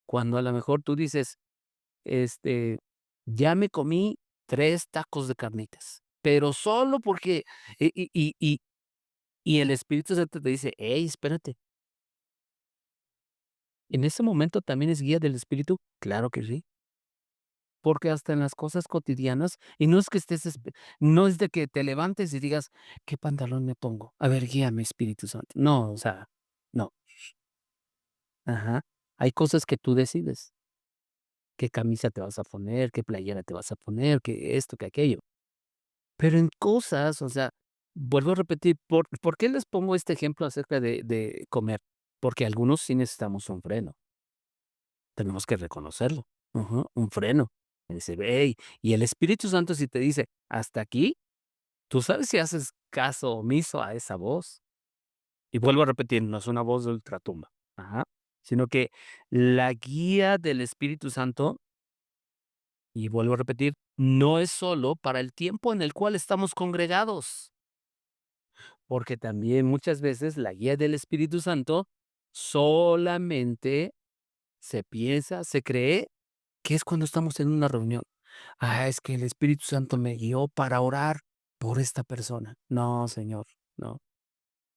Cuando a lo mejor tú dices, este, ya me comí 3 tacos de carnitas, pero solo porque, y el Espíritu Santo te dice, hey, espérate, ¿en ese momento también es guía del Espíritu? Claro que sí. Porque hasta en las cosas cotidianas, y no es que no es de que te levantes y digas: "¿Qué pantalón me pongo? A ver, guíame, Espíritu Santo". No, o sea, no. Ajá. Hay cosas que tú decides, qué camisa te vas a poner, qué playera te vas a poner, qué esto, qué aquello. Pero en cosas, o sea, vuelvo a repetir, ¿por qué les pongo este ejemplo acerca de comer? Porque algunos sí necesitamos un freno, tenemos que reconocerlo. Ujú, un freno. Y dice: "Hey", y el Espíritu Santo si te dice: "Hasta aquí", tú sabes si haces caso omiso a esa voz. Y vuelvo a repetir, no es una voz de ultratumba, ajá, sino que la guía del Espíritu Santo, y vuelvo a repetir, no es solo para el tiempo en el cual estamos congregados, porque también muchas veces la guía del Espíritu Santo solamente se cree que es cuando estamos en una reunión. Ah, es que el Espíritu Santo me guió para orar por esta persona. No, Señor, no.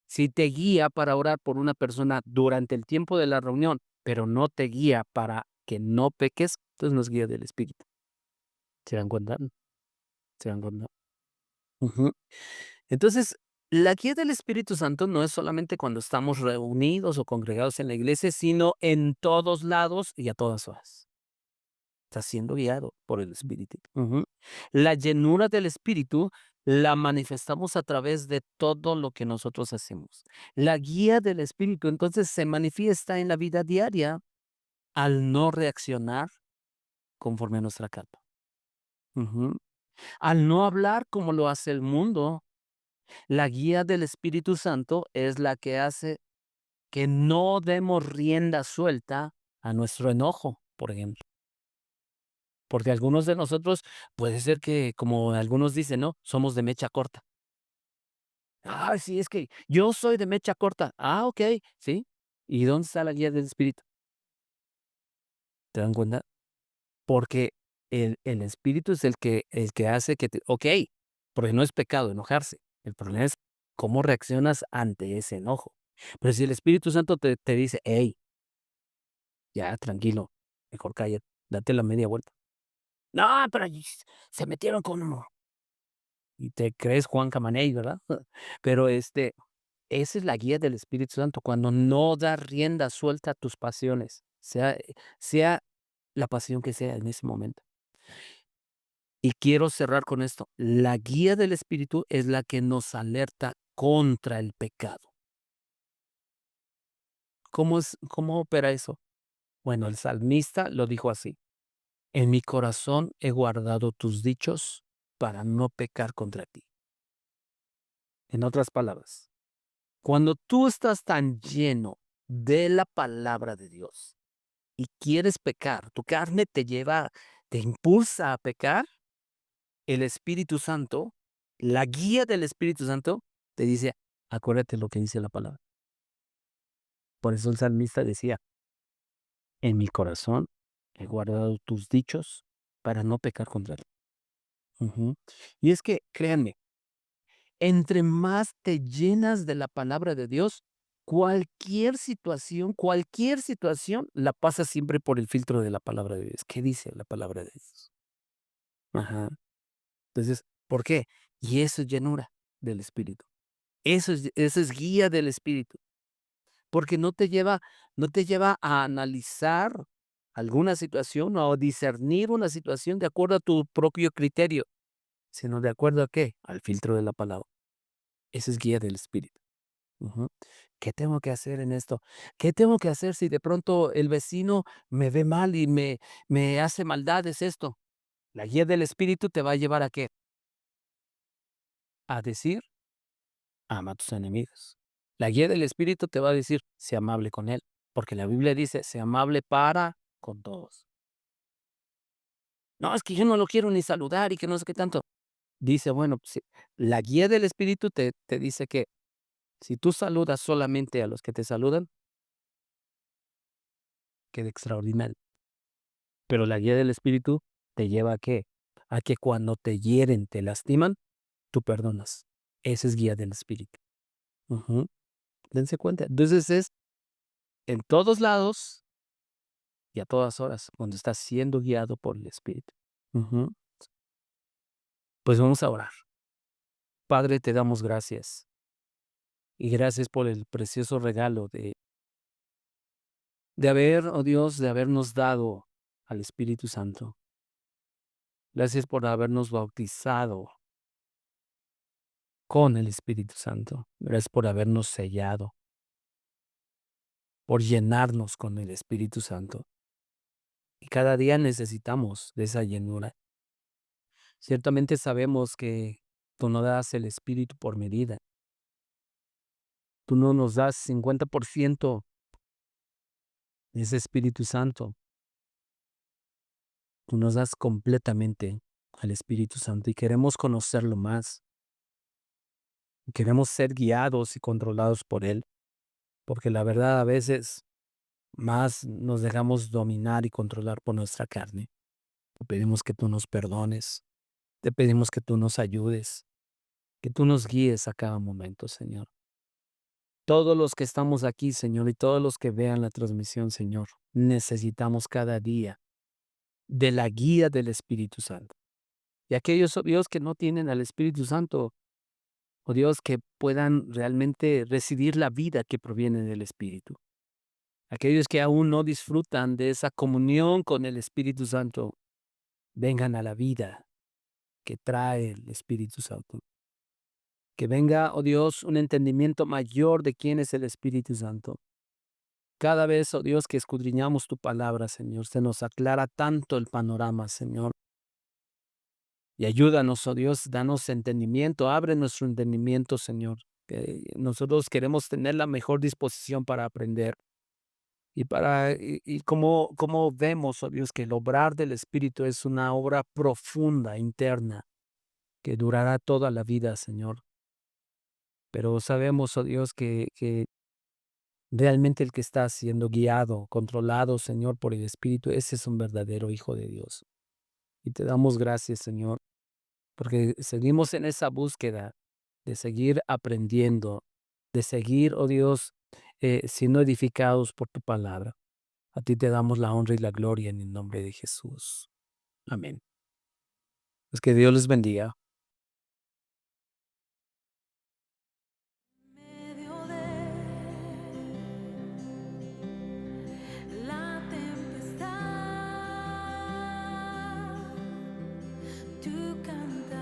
Si te guía para orar por una persona durante el tiempo de la reunión, pero no te guía para que no peques, entonces no es guía del Espíritu. ¿Se dan cuenta? ¿Se dan cuenta? Ujú. Entonces, la guía del Espíritu Santo no es solamente cuando estamos reunidos o congregados en la iglesia, sino en todos lados y a todas horas. Estás siendo guiado por el Espíritu. La llenura del Espíritu la manifestamos a través de todo lo que nosotros hacemos. La guía del Espíritu entonces se manifiesta en la vida diaria al no reaccionar conforme a nuestra carne. Al no hablar como lo hace el mundo, la guía del Espíritu Santo es la que hace que no demos rienda suelta a nuestro enojo, por ejemplo. Porque algunos de nosotros puede ser que, como algunos dicen, ¿no? Somos de mecha corta. Ah, sí, es que yo soy de mecha corta. Ah, ok, sí. ¿Y dónde está la guía del Espíritu? ¿Te dan cuenta? Porque el Espíritu es el que hace que ok, porque no es pecado enojarse. El problema es cómo reaccionas ante ese enojo. Pero si el Espíritu Santo te dice, hey, ya, tranquilo, mejor cállate, date la media vuelta. No, pero se metieron con uno. Y te crees Juan Camaney, ¿verdad? Pero esa es la guía del Espíritu Santo, cuando no da rienda suelta a tus pasiones, sea la pasión que sea en ese momento. Y quiero cerrar con esto. La guía del Espíritu es la que nos alerta contra el pecado. ¿Cómo opera eso? Bueno, el salmista lo dijo así. En mi corazón he guardado tus dichos para no pecar contra ti. En otras palabras, cuando tú estás tan lleno de la palabra de Dios y quieres pecar, tu carne te impulsa a pecar, el Espíritu Santo, la guía del Espíritu Santo, te dice, acuérdate lo que dice la palabra. Por eso el salmista decía, en mi corazón he guardado tus dichos para no pecar contra ti. Y es que, créanme, entre más te llenas de la palabra de Dios, cualquier situación, la pasas siempre por el filtro de la palabra de Dios. ¿Qué dice la palabra de Dios? Ajá. Entonces, ¿por qué? Y eso es llenura del Espíritu. Eso es guía del Espíritu. Porque no te lleva a analizar alguna situación o a discernir una situación de acuerdo a tu propio criterio, sino de acuerdo a qué? Al filtro de la palabra. Esa es guía del Espíritu. ¿Qué tengo que hacer en esto? ¿Qué tengo que hacer si de pronto el vecino me ve mal y me hace maldades esto? La guía del Espíritu te va a llevar ¿a qué? A decir, ama a tus enemigos. La guía del Espíritu te va a decir, sé amable con él, porque la Biblia dice, sé amable para con todos. No, es que yo no lo quiero ni saludar y que no sé qué tanto. Dice, bueno, sí, la guía del Espíritu te dice que si tú saludas solamente a los que te saludan, queda extraordinario. Pero la guía del Espíritu te lleva ¿a qué? A que cuando te hieren, te lastiman, tú perdonas. Esa es guía del Espíritu. Dense cuenta. Entonces es en todos lados y a todas horas cuando estás siendo guiado por el Espíritu. Ujú. Pues vamos a orar. Padre, te damos gracias. Y gracias por el precioso regalo oh Dios, de habernos dado al Espíritu Santo. Gracias por habernos bautizado con el Espíritu Santo. Gracias por habernos sellado, por llenarnos con el Espíritu Santo. Y cada día necesitamos de esa llenura. Ciertamente sabemos que tú no das el Espíritu por medida. Tú no nos das 50% de ese Espíritu Santo. Tú nos das completamente al Espíritu Santo y queremos conocerlo más. Queremos ser guiados y controlados por Él, porque la verdad a veces más nos dejamos dominar y controlar por nuestra carne. Te pedimos que tú nos perdones, te pedimos que tú nos ayudes, que tú nos guíes a cada momento, Señor. Todos los que estamos aquí, Señor, y todos los que vean la transmisión, Señor, necesitamos cada día de la guía del Espíritu Santo. Y aquellos, oh Dios, que no tienen al Espíritu Santo, oh Dios, que puedan realmente recibir la vida que proviene del Espíritu. Aquellos que aún no disfrutan de esa comunión con el Espíritu Santo, vengan a la vida que trae el Espíritu Santo. Que venga, oh Dios, un entendimiento mayor de quién es el Espíritu Santo. Cada vez, oh Dios, que escudriñamos tu palabra, Señor, se nos aclara tanto el panorama, Señor. Y ayúdanos, oh Dios, danos entendimiento, abre nuestro entendimiento, Señor. Que nosotros queremos tener la mejor disposición para aprender. Y como vemos, oh Dios, que el obrar del Espíritu es una obra profunda, interna, que durará toda la vida, Señor. Pero sabemos, oh Dios, que realmente el que está siendo guiado, controlado, Señor, por el Espíritu, ese es un verdadero hijo de Dios. Y te damos gracias, Señor, porque seguimos en esa búsqueda de seguir aprendiendo, de seguir, oh Dios, siendo edificados por tu palabra. A ti te damos la honra y la gloria en el nombre de Jesús. Amén. Pues que Dios les bendiga. Medio de la tempestad, tú cantas.